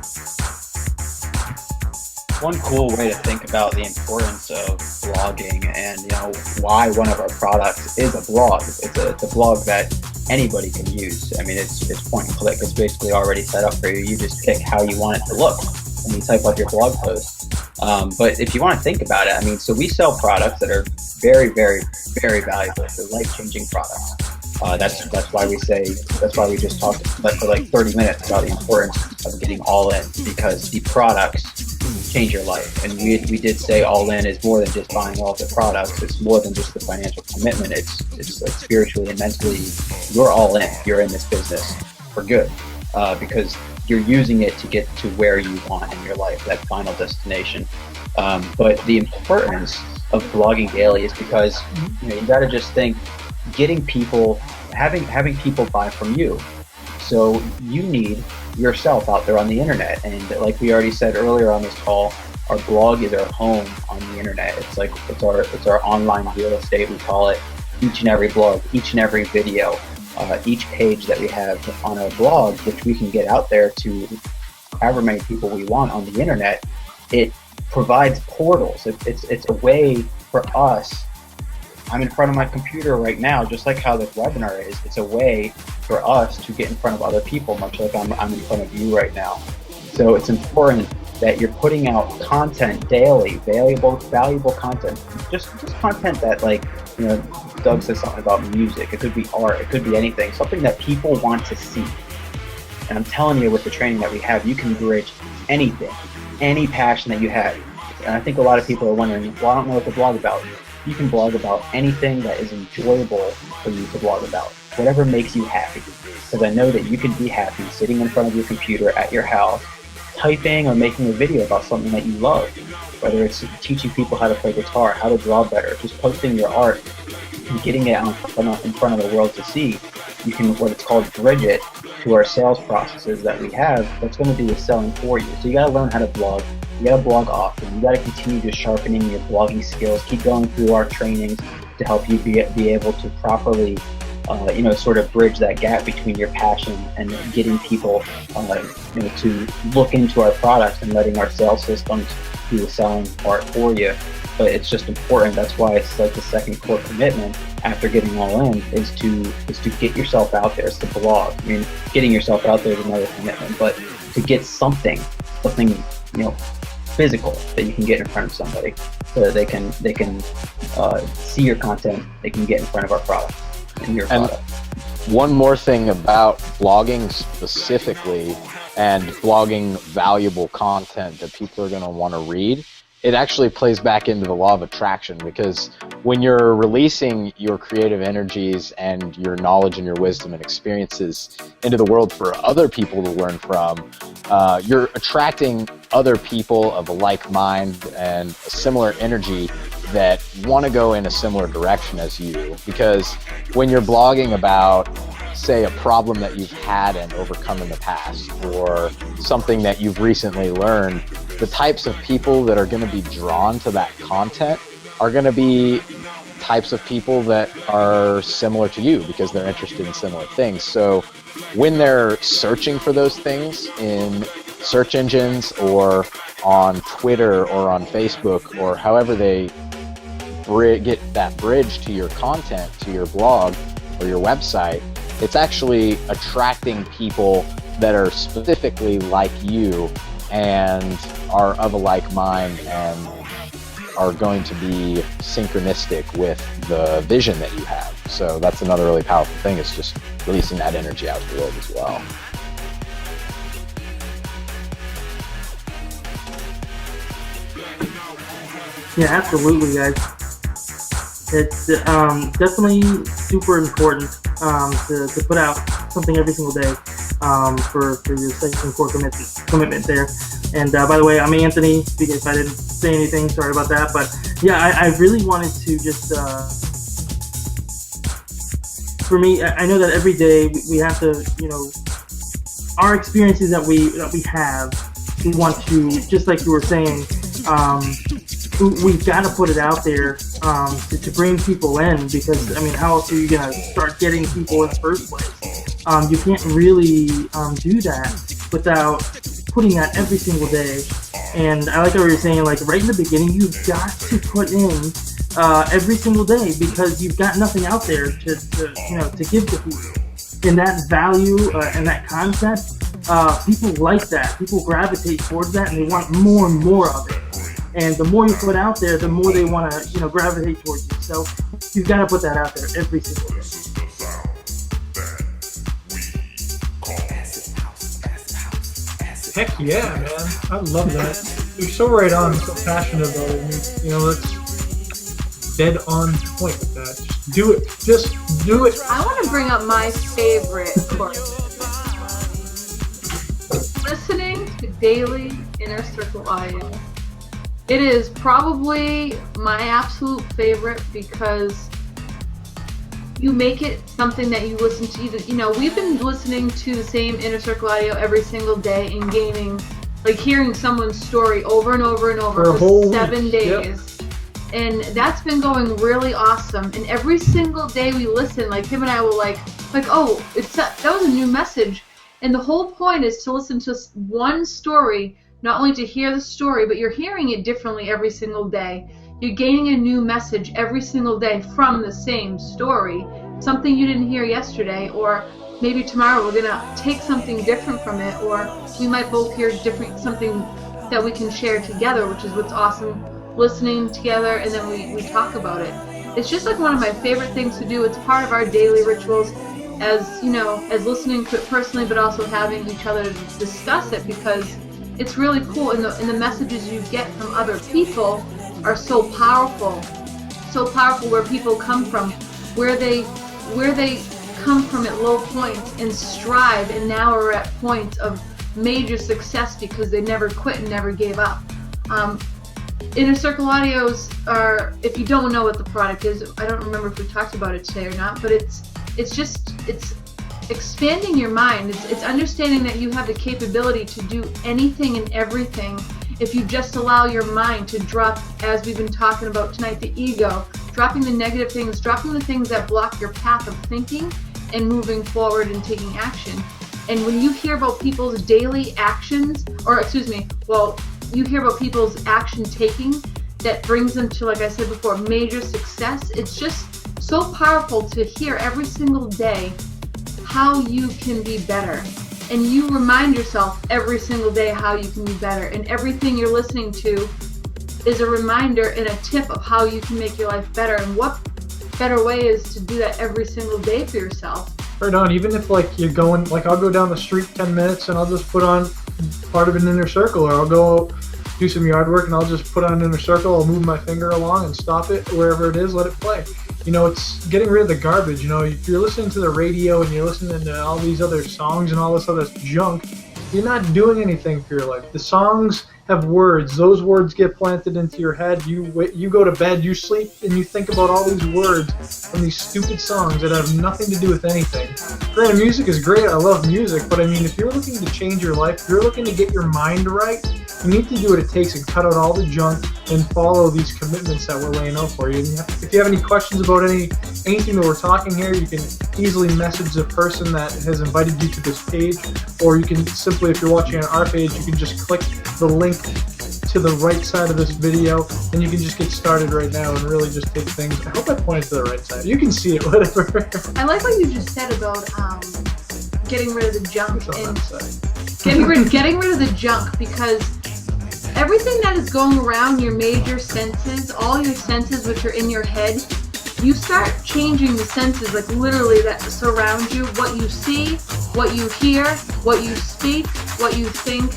One cool way to think about the importance of blogging and, you know, why one of our products is a blog. It's a blog that anybody can use. I mean, it's point and click. It's basically already set up for you. You just pick how you want it to look and you type up your blog post. But if you want to think about it, I mean, so we sell products that are very, very, very valuable. They're life-changing products. That's why we just talked for like 30 minutes about the importance of getting all in, because the products change your life. And we did say all in is more than just buying all the products. It's more than just the financial commitment. It's like spiritually and mentally, you're all in. You're in this business for good, because you're using it to get to where you want in your life, that final destination. But the importance of blogging daily is because, you know, you got to just think, getting people, having people buy from you. So you need yourself out there on the internet, and like we already said earlier on this call, our blog is our home on the internet. It's our online real estate, we call it. Each and every blog, each and every video, each page that we have on our blog, which we can get out there to however many people we want on the internet, it provides portals. It's a way for us. I'm in front of my computer right now, just like how this webinar is. It's a way for us to get in front of other people, much like I'm in front of you right now. So it's important that you're putting out content daily, valuable content, just content that, like, you know, Doug says something about music. It could be art. It could be anything, something that people want to see. And I'm telling you, with the training that we have, you can bridge anything, any passion that you have. And I think a lot of people are wondering, well, I don't know what to blog about. You can blog about anything that is enjoyable for you to blog about, whatever makes you happy. Because I know that you can be happy sitting in front of your computer at your house, typing or making a video about something that you love, whether it's teaching people how to play guitar, how to draw better, just posting your art and getting it in front of the world to see. You can, what it's called, bridge it to our sales processes that we have. That's going to do the selling for you. So you got to learn how to blog. You got to blog often. You got to continue to sharpening your blogging skills. Keep going through our trainings to help you be able to properly, sort of bridge that gap between your passion and getting people, to look into our products and letting our sales systems do the selling part for you. But it's just important. That's why it's like the second core commitment after getting all in is to get yourself out there. It's to blog. I mean, getting yourself out there is another commitment, but to get something, physical that you can get in front of somebody, so that they can see your content. They can get in front of our product and your product. One more thing about blogging specifically, and blogging valuable content that people are going to want to read, it actually plays back into the law of attraction, because when you're releasing your creative energies and your knowledge and your wisdom and experiences into the world for other people to learn from, you're attracting other people of a like mind and a similar energy that want to go in a similar direction as you. Because when you're blogging about, say, a problem that you've had and overcome in the past, or something that you've recently learned, the types of people that are going to be drawn to that content are going to be types of people that are similar to you, because they're interested in similar things. So when they're searching for those things in search engines or on Twitter or on Facebook, or however they get that bridge to your content, to your blog or your website, It's actually attracting people that are specifically like you and are of a like mind and are going to be synchronistic with the vision that you have. So that's another really powerful thing, is just releasing that energy out to the world as well. Yeah, absolutely, guys. It's definitely super important to put out something every single day for your second core commitment there. And by the way, I'm Anthony. If I didn't say anything, sorry about that. But yeah, I really wanted to just, for me, I know that every day we have to, our experiences that we have, we want to, just like you were saying, we've got to put it out there to bring people in, because, how else are you going to start getting people in the first place? You can't really do that without putting out every single day. And I like how you were saying, like, right in the beginning, you've got to put in every single day, because you've got nothing out there to give to people. And that value and that concept, people like that. People gravitate towards that, and they want more and more of it. And the more you put out there, the more they want to, gravitate towards you. So you've got to put that out there every single day. Heck yeah, man. I love that. You're so right on, so passionate about it. That's dead on point with that. Just do it. Just do it. I want to bring up my favorite course. Listening to daily Inner Circle audio. It is probably my absolute favorite, because you make it something that you listen to. We've been listening to the same Inner Circle audio every single day and gaining, like, hearing someone's story over and over and over for 7 days. Yep. And that's been going really awesome. And every single day we listen, like, him and I will like, oh, that was a new message. And the whole point is to listen to one story, not only to hear the story, but you're hearing it differently every single day. You're gaining a new message every single day from the same story, something you didn't hear yesterday, or maybe tomorrow we're gonna take something different from it, or we might both hear something that we can share together, which is what's awesome, listening together, and then we talk about it. It's just like one of my favorite things to do. It's part of our daily rituals, as listening to it personally, but also having each other discuss it, because it's really cool, and the messages you get from other people are so powerful where people come from, where they come from at low points and strive, and now are at points of major success because they never quit and never gave up. Inner Circle Audios are, if you don't know what the product is, I don't remember if we talked about it today or not, but it's expanding your mind. It's understanding that you have the capability to do anything and everything if you just allow your mind to drop, as we've been talking about tonight, the ego, dropping the negative things, dropping the things that block your path of thinking and moving forward and taking action. And when you hear about people's daily actions, you hear about people's action taking that brings them to, like I said before, major success. It's just so powerful to hear every single day how you can be better. And you remind yourself every single day how you can be better. And everything you're listening to is a reminder and a tip of how you can make your life better. And what better way is to do that every single day for yourself? Right on. Even if you're going, I'll go down the street 10 minutes and I'll just put on part of an Inner Circle, or I'll go do some yard work and I'll just put on an Inner Circle, I'll move my finger along and stop it wherever it is, let it play. It's getting rid of the garbage. If you're listening to the radio and you're listening to all these other songs and all this other junk, you're not doing anything for your life. The songs have words. Those words get planted into your head. You go to bed, you sleep, and you think about all these words from these stupid songs that have nothing to do with anything. Granted, music is great. I love music, but if you're looking to change your life, if you're looking to get your mind right, you need to do what it takes and cut out all the junk and follow these commitments that we're laying out for you. And if you have any questions about anything that we're talking here, you can easily message the person that has invited you to this page, or you can simply, if you're watching on our page, you can just click the link to the right side of this video, and you can just get started right now and really just take things. I hope I pointed to the right side. You can see it, whatever. I like what you just said about getting rid of the junk It's on and that side. getting rid of the junk, because everything that is going around your major senses, all your senses which are in your head, you start changing the senses, like literally that surround you, what you see, what you hear, what you speak, what you think,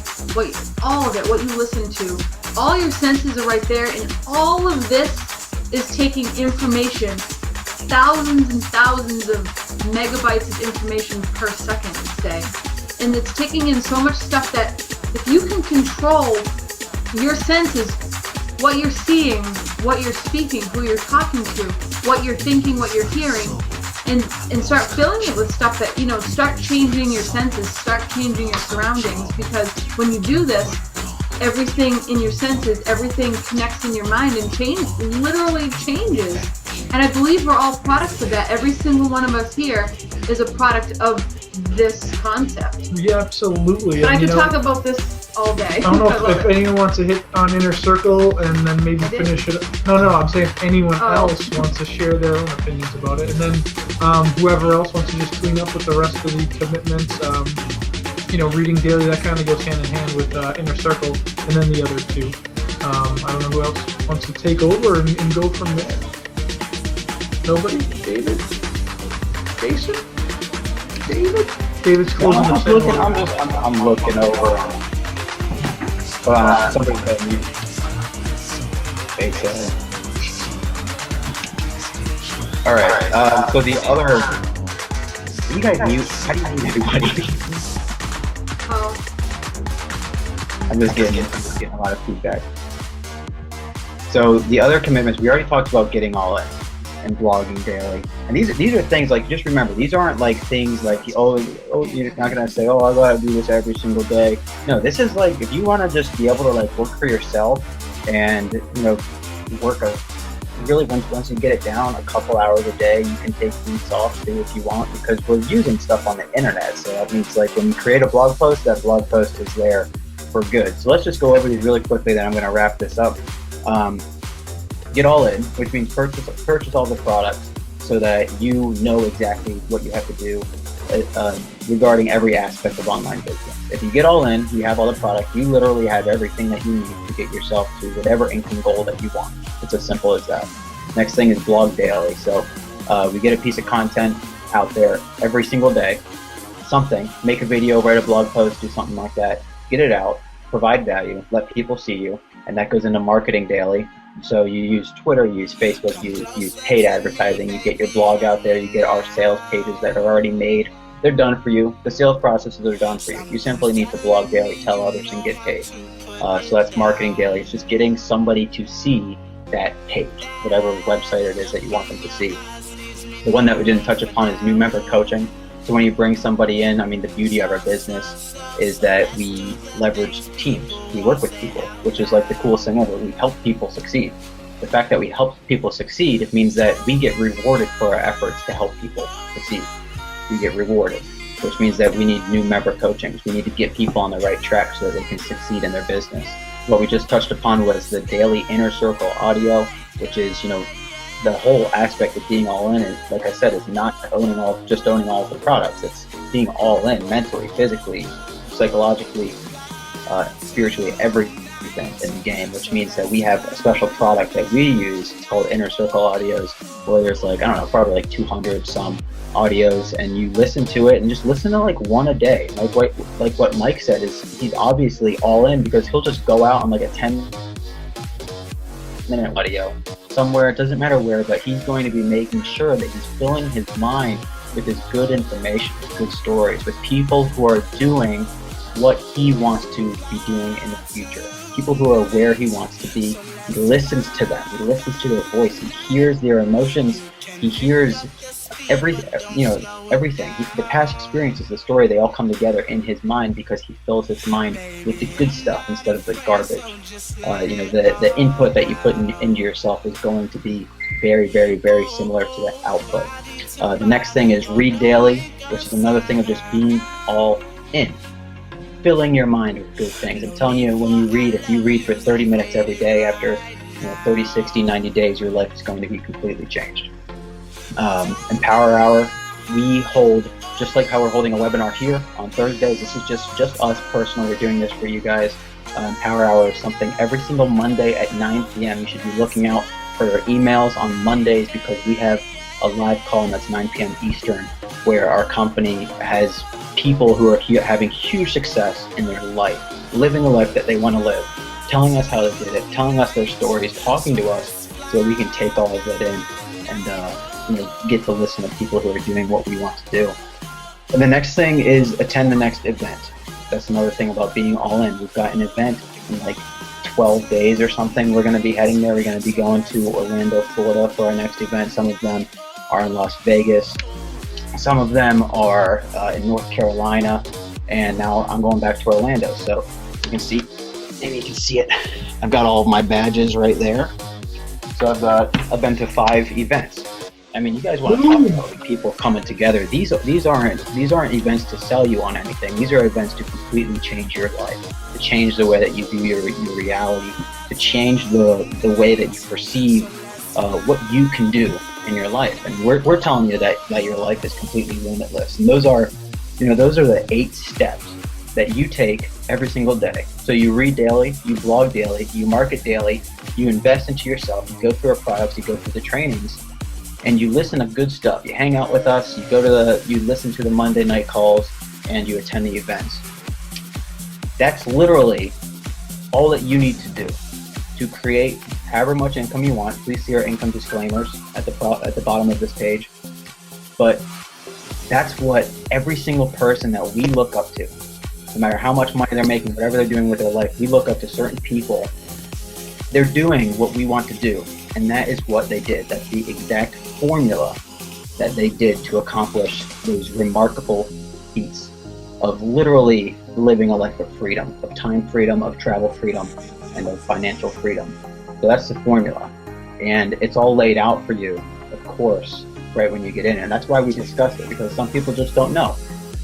all of it, what you listen to. All your senses are right there, and all of this is taking information, thousands and thousands of megabytes of information per second, say. And it's taking in so much stuff that if you can control your senses, what you're seeing, what you're speaking, who you're talking to, what you're thinking, what you're hearing, and start filling it with stuff that, start changing your senses, start changing your surroundings, because when you do this, everything in your senses, everything connects in your mind and literally changes. And I believe we're all products of that. Every single one of us here is a product of this concept. Yeah, absolutely. But I And, could talk about this all day. I don't know if anyone wants to hit on Inner Circle and then maybe I did. finish it. No, I'm saying if anyone Oh. else wants to share their own opinions about it, and then whoever else wants to just clean up with the rest of the commitments, reading daily, that kind of goes hand in hand with Inner Circle, and then the other two. I don't know who else wants to take over and go from there. Nobody? David? Jason? David? David's closing the session. I'm looking over. Somebody said you. They said. All right. So the other. You guys mute. How do you mute everybody? Oh, I'm just getting a lot of feedback. So the other commitments, we already talked about getting all in and blogging daily. And these are things, like, just remember, these aren't like things like, oh, you're not gonna say, oh, I gotta do this every single day. No, this is like, if you wanna just be able to like work for yourself and, really once you get it down a couple hours a day, you can take weeks off too if you want, because we're using stuff on the internet. So that means, like, when you create a blog post, that blog post is there for good. So let's just go over these really quickly, then I'm gonna wrap this up. Get all in, which means purchase all the products so that you know exactly what you have to do regarding every aspect of online business. If you get all in, you have all the products, you literally have everything that you need to get yourself to whatever income goal that you want. It's as simple as that. Next thing is blog daily. So we get a piece of content out there every single day, something, make a video, write a blog post, do something like that, get it out, provide value, let people see you, and that goes into marketing daily. So you use Twitter, you use Facebook, you use paid advertising, you get your blog out there, you get our sales pages that are already made. They're done for you. The sales processes are done for you. You simply need to blog daily, tell others, and get paid. So that's marketing daily. It's just getting somebody to see that page, whatever website it is that you want them to see. The one that we didn't touch upon is new member coaching. So when you bring somebody in, I mean, the beauty of our business is that we leverage teams. We work with people, which is like the coolest thing ever. We help people succeed. The fact that we help people succeed, it means that we get rewarded for our efforts to help people succeed. We get rewarded, which means that we need new member coachings. We need to get people on the right track so that they can succeed in their business. What we just touched upon was the daily Inner Circle audio, which is, the whole aspect of being all in is, like I said, is not owning all of the products. It's being all in mentally, physically, psychologically, spiritually, everything in the game, which means that we have a special product that we use. It's called Inner Circle Audios, where there's probably 200 some audios, and you listen to it and just listen to like one a day. Like what Mike said, is he's obviously all in because he'll just go out on like a 10-minute audio somewhere, it doesn't matter where, but he's going to be making sure that he's filling his mind with his good information, with good stories, with people who are doing what he wants to be doing in the future, people who are where he wants to be. He listens to them, he listens to their voice, he hears their emotions, he hears everything. The past experiences, the story, they all come together in his mind because he fills his mind with the good stuff instead of the garbage. The input that you put into yourself is going to be very, very, very similar to the output. The next thing is read daily, which is another thing of just being all in. filling your mind with good things. I'm telling you, when you read, if you read for 30 minutes every day, after 30, 60, 90 days, your life is going to be completely changed. And Power Hour, we hold, just like how we're holding a webinar here on Thursdays, this is just us personal. We're doing this for you guys. Power Hour is something every single Monday at 9 p.m. You should be looking out for your emails on Mondays, because we have a live call, and that's 9 p.m. Eastern, where our company has people who are having huge success in their life, living a life that they want to live, telling us how they did it, telling us their stories, talking to us, so we can take all of that in and get to listen to people who are doing what we want to do. And the next thing is attend the next event. That's another thing about being all in. We've got an event in like 12 days or something. We're going to be heading there. We're going to be going to Orlando, Florida for our next event. Some of them are in Las Vegas. Some of them are in North Carolina. And now I'm going back to Orlando. So you can see, maybe you can see it. I've got all of my badges right there. So I've been to 5 events. I mean, you guys want to talk about people coming together. These aren't events to sell you on anything. These are events to completely change your life, to change the way that you view your reality, to change the way that you perceive what you can do in your life. And we're telling you that your life is completely limitless. And those are the 8 steps that you take every single day. So you read daily, you blog daily, you market daily, you invest into yourself, you go through our products, you go through the trainings, and you listen to good stuff. You hang out with us, you listen to the Monday night calls, and you attend the events. That's literally all that you need to do to create however much income you want. Please see our income disclaimers at the bottom of this page. But that's what every single person that we look up to, no matter how much money they're making, whatever they're doing with their life, we look up to certain people. They're doing what we want to do, and that is what they did. That's the exact formula that they did to accomplish those remarkable feats of literally living a life of freedom, of time freedom, of travel freedom, and of financial freedom. So that's the formula, and it's all laid out for you, of course, right when you get in. And that's why we discussed it, because some people just don't know.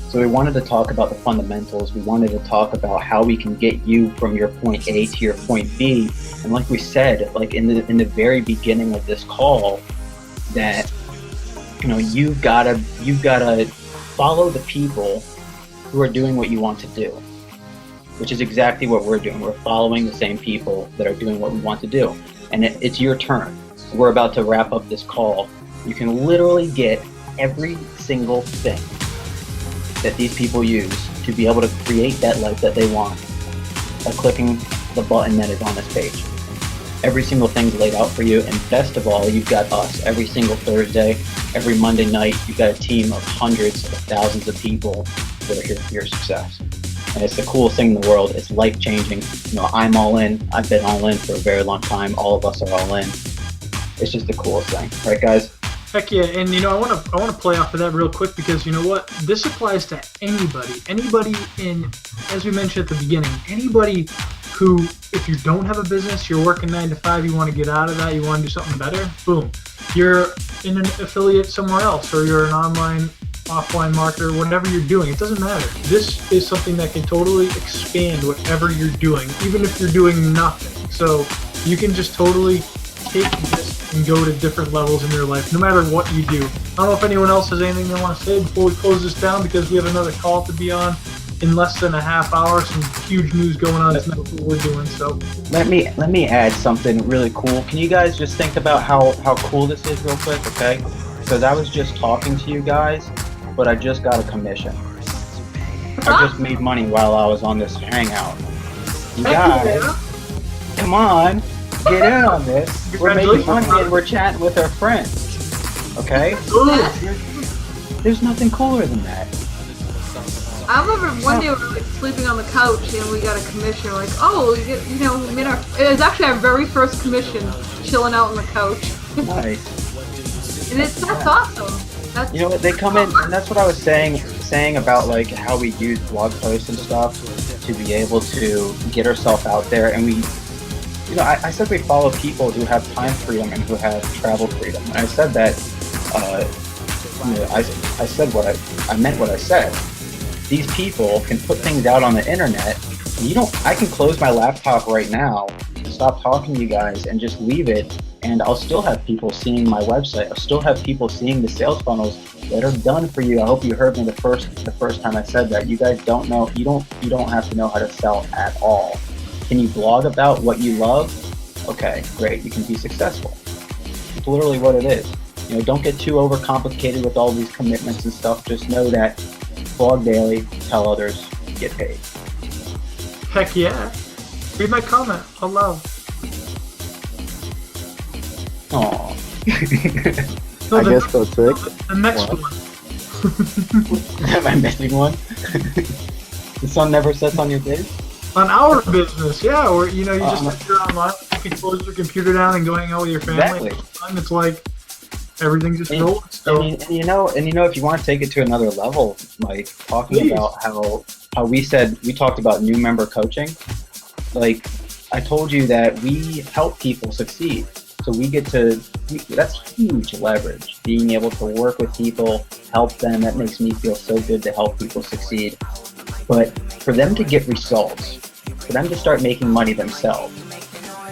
So we wanted to talk about the fundamentals. We wanted to talk about how we can get you from your point A to your point B. And like we said, like in the very beginning of this call, that you've gotta follow the people who are doing what you want to do, which is exactly what we're doing. We're following the same people that are doing what we want to do. And it's your turn. We're about to wrap up this call. You can literally get every single thing that these people use to be able to create that life that they want by clicking the button that is on this page. Every single thing's laid out for you, and best of all, you've got us every single Thursday, every Monday night. You've got a team of hundreds of thousands of people that are here for your success. And it's the coolest thing in the world. It's life-changing. I'm all in. I've been all in for a very long time. All of us are all in. It's just the coolest thing, right, guys? Heck yeah, and I want to play off of that real quick, because you know what? This applies to anybody as we mentioned at the beginning, anybody who, if you don't have a business, you're working 9 to 5, you want to get out of that, you want to do something better, boom. You're in an affiliate somewhere else, or you're an online, offline marketer, whatever you're doing, it doesn't matter. This is something that can totally expand whatever you're doing, even if you're doing nothing. So you can just totally take this and go to different levels in your life, no matter what you do. I don't know if anyone else has anything they want to say before we close this down, because we have another call to be on in less than a half hour. Some huge news going on tonight with what we're doing. So let me add something really cool. Can you guys just think about how cool this is real quick, okay? Because I was just talking to you guys, but I just got a commission. I just made money while I was on this hangout. You guys, come on. Get in on this. We're making money and we're chatting with our friends. Okay? There's nothing cooler than that. I remember one day we were like sleeping on the couch and we got a commission. We're like, oh, we made it was actually our very first commission, chilling out on the couch. Nice. And that's awesome. That's, you know what? They come in, and that's what I was saying about like how we use blog posts and stuff to be able to get ourselves out there, and we. I said we follow people who have time freedom and who have travel freedom. And I said that, I said I meant what I said. these people can put things out on the internet. I can close my laptop right now, stop talking to you guys, and just leave it, and I'll still have people seeing my website. I'll still have people seeing the sales funnels that are done for you. I hope you heard me the first time I said that. You guys don't know. You don't have to know how to sell at all. Can you blog about what you love? Okay, great. You can be successful. It's literally what it is. Don't get too overcomplicated with all these commitments and stuff. Just know that blog daily, tell others, get paid. Heck yeah. Read my comment. Hello. Aww. No, I guess that's it. The next What? one. Am I missing one? The sun never sets on your face? On our business, yeah, where you just you're online, you can close your computer down and go hang out with your family. Exactly. And it's like everything just rolls. So And if you want to take it to another level, like talking Please. about how we talked about new member coaching. Like I told you that we help people succeed. So that's huge leverage. Being able to work with people, help them, that makes me feel so good to help people succeed. But for them to get results, for them to start making money themselves,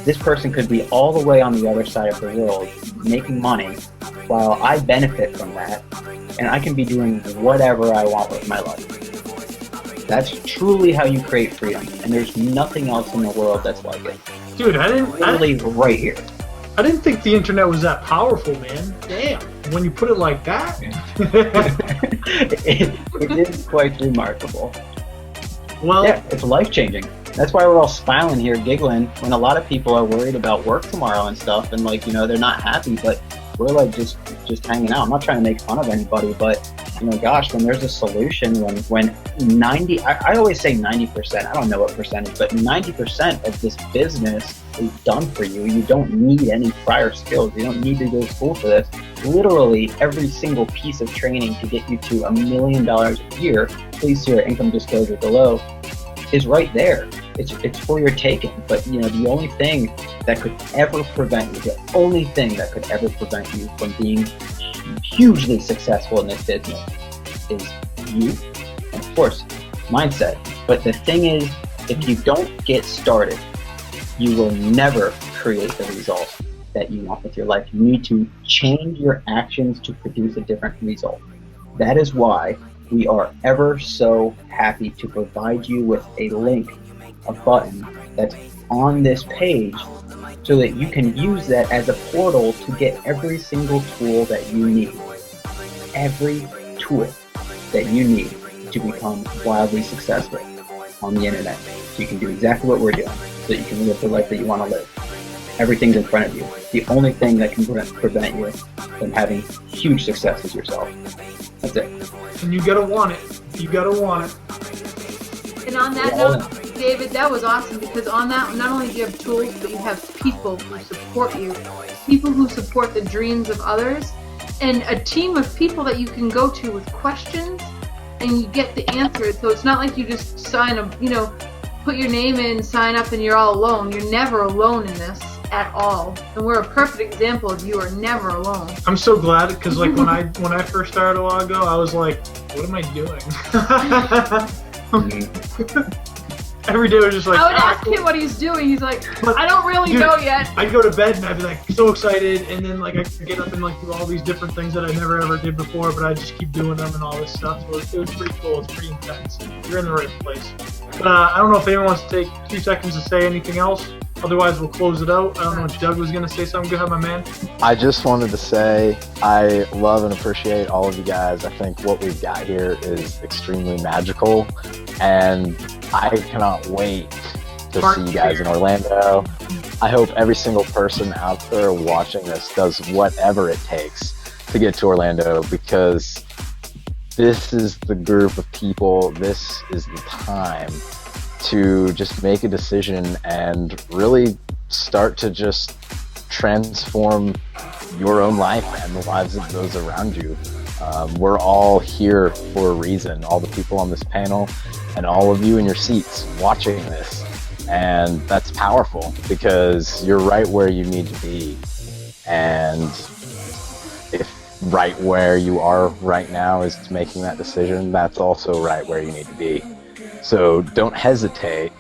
this person could be all the way on the other side of the world making money while I benefit from that, and I can be doing whatever I want with my life. That's truly how you create freedom, and there's nothing else in the world that's like it. dude, Literally right here. I didn't think the internet was that powerful, man. Damn. When you put it like that. It is quite remarkable. Well, Yeah, it's life-changing. That's why we're all smiling here, giggling, when a lot of people are worried about work tomorrow and stuff, and they're not happy, but we're like just hanging out. I'm not trying to make fun of anybody, but gosh, when there's a solution, when 90, I always say 90%, I don't know what percentage, but 90% of this business is done for you. You don't need any prior skills. You don't need to go to school for this. Literally every single piece of training to get you to $1 million a year, please see our income disclosure below, is right there. It's for your taking. But the only thing that could ever prevent you, from being hugely successful in this business is you, and of course, mindset. But the thing is, if you don't get started, you will never create the result that you want with your life. You need to change your actions to produce a different result. That is why we are ever so happy to provide you with a link, a button that's on this page, so that you can use that as a portal to get every single tool that you need. Every tool that you need to become wildly successful on the internet. So you can do exactly what we're doing, so that you can live the life that you want to live. Everything's in front of you. The only thing that can prevent you from having huge success is yourself. That's it. and you gotta want it. You gotta want it. And on that note, David, that was awesome, because on that, not only do you have tools, but you have people who support you, people who support the dreams of others, and a team of people that you can go to with questions, and you get the answers. So it's not like you just put your name in, sign up, and you're all alone. You're never alone in this at all. And we're a perfect example of you are never alone. I'm so glad, because like when I first started a while ago, I was like, what am I doing? Every day I was just like, I would ask him what he's doing. He's like, But, I don't really dude, know yet. I'd go to bed and I'd be like so excited, and then like I'd get up and like do all these different things that I never ever did before, but I just keep doing them and all this stuff. So it was pretty cool. It's pretty intense. You're in the right place. But I don't know if anyone wants to take 2 seconds to say anything else. Otherwise, we'll close it out. I don't know if Doug was gonna say something. Go ahead, my man. I just wanted to say I love and appreciate all of you guys. I think what we've got here is extremely magical, and I cannot wait to see you guys in Orlando. I hope every single person out there watching this does whatever it takes to get to Orlando, because this is the group of people, this is the time to just make a decision and really start to just transform your own life and the lives of those around you. We're all here for a reason, all the people on this panel and all of you in your seats watching this. And that's powerful, because you're right where you need to be. And if right where you are right now is making that decision, that's also right where you need to be. So don't hesitate,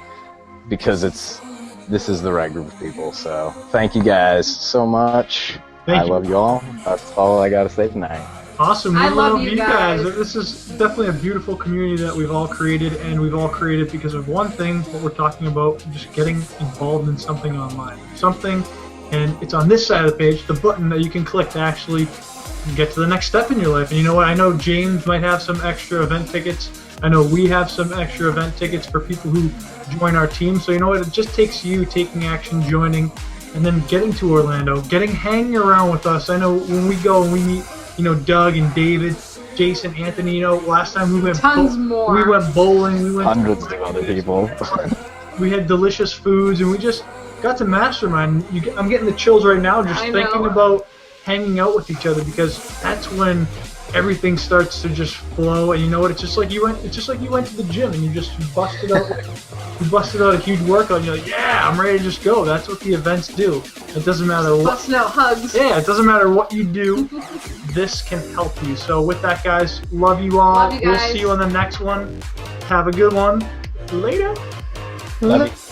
because this is the right group of people. So thank you guys so much. I love you all. That's all I got to say tonight. Awesome. We I love you guys. This is definitely a beautiful community that we've all created, and we've all created because of one thing, what we're talking about, just getting involved in something online. Something, and it's on this side of the page, the button that you can click to actually get to the next step in your life. And you know what? I know James might have some extra event tickets. I know we have some extra event tickets for people who join our team. So you know what? It just takes you taking action, joining, and then getting to Orlando, hanging around with us. I know when we go and we meet, Doug and David, Jason, Anthony, last time we went more. We went bowling, we went hundreds of other people. We had delicious foods, and we just got to mastermind. I'm getting the chills right now just thinking about hanging out with each other, because that's when everything starts to just flow. And you know what? It's just like you went to the gym and you busted out a huge workout. And you're like, yeah, I'm ready to just go. That's what the events do. It doesn't matter what. Busting out hugs. Yeah, it doesn't matter what you do. This can help you. So with that, guys, love you all. Love you guys. We'll see you on the next one. Have a good one. Later. Love you.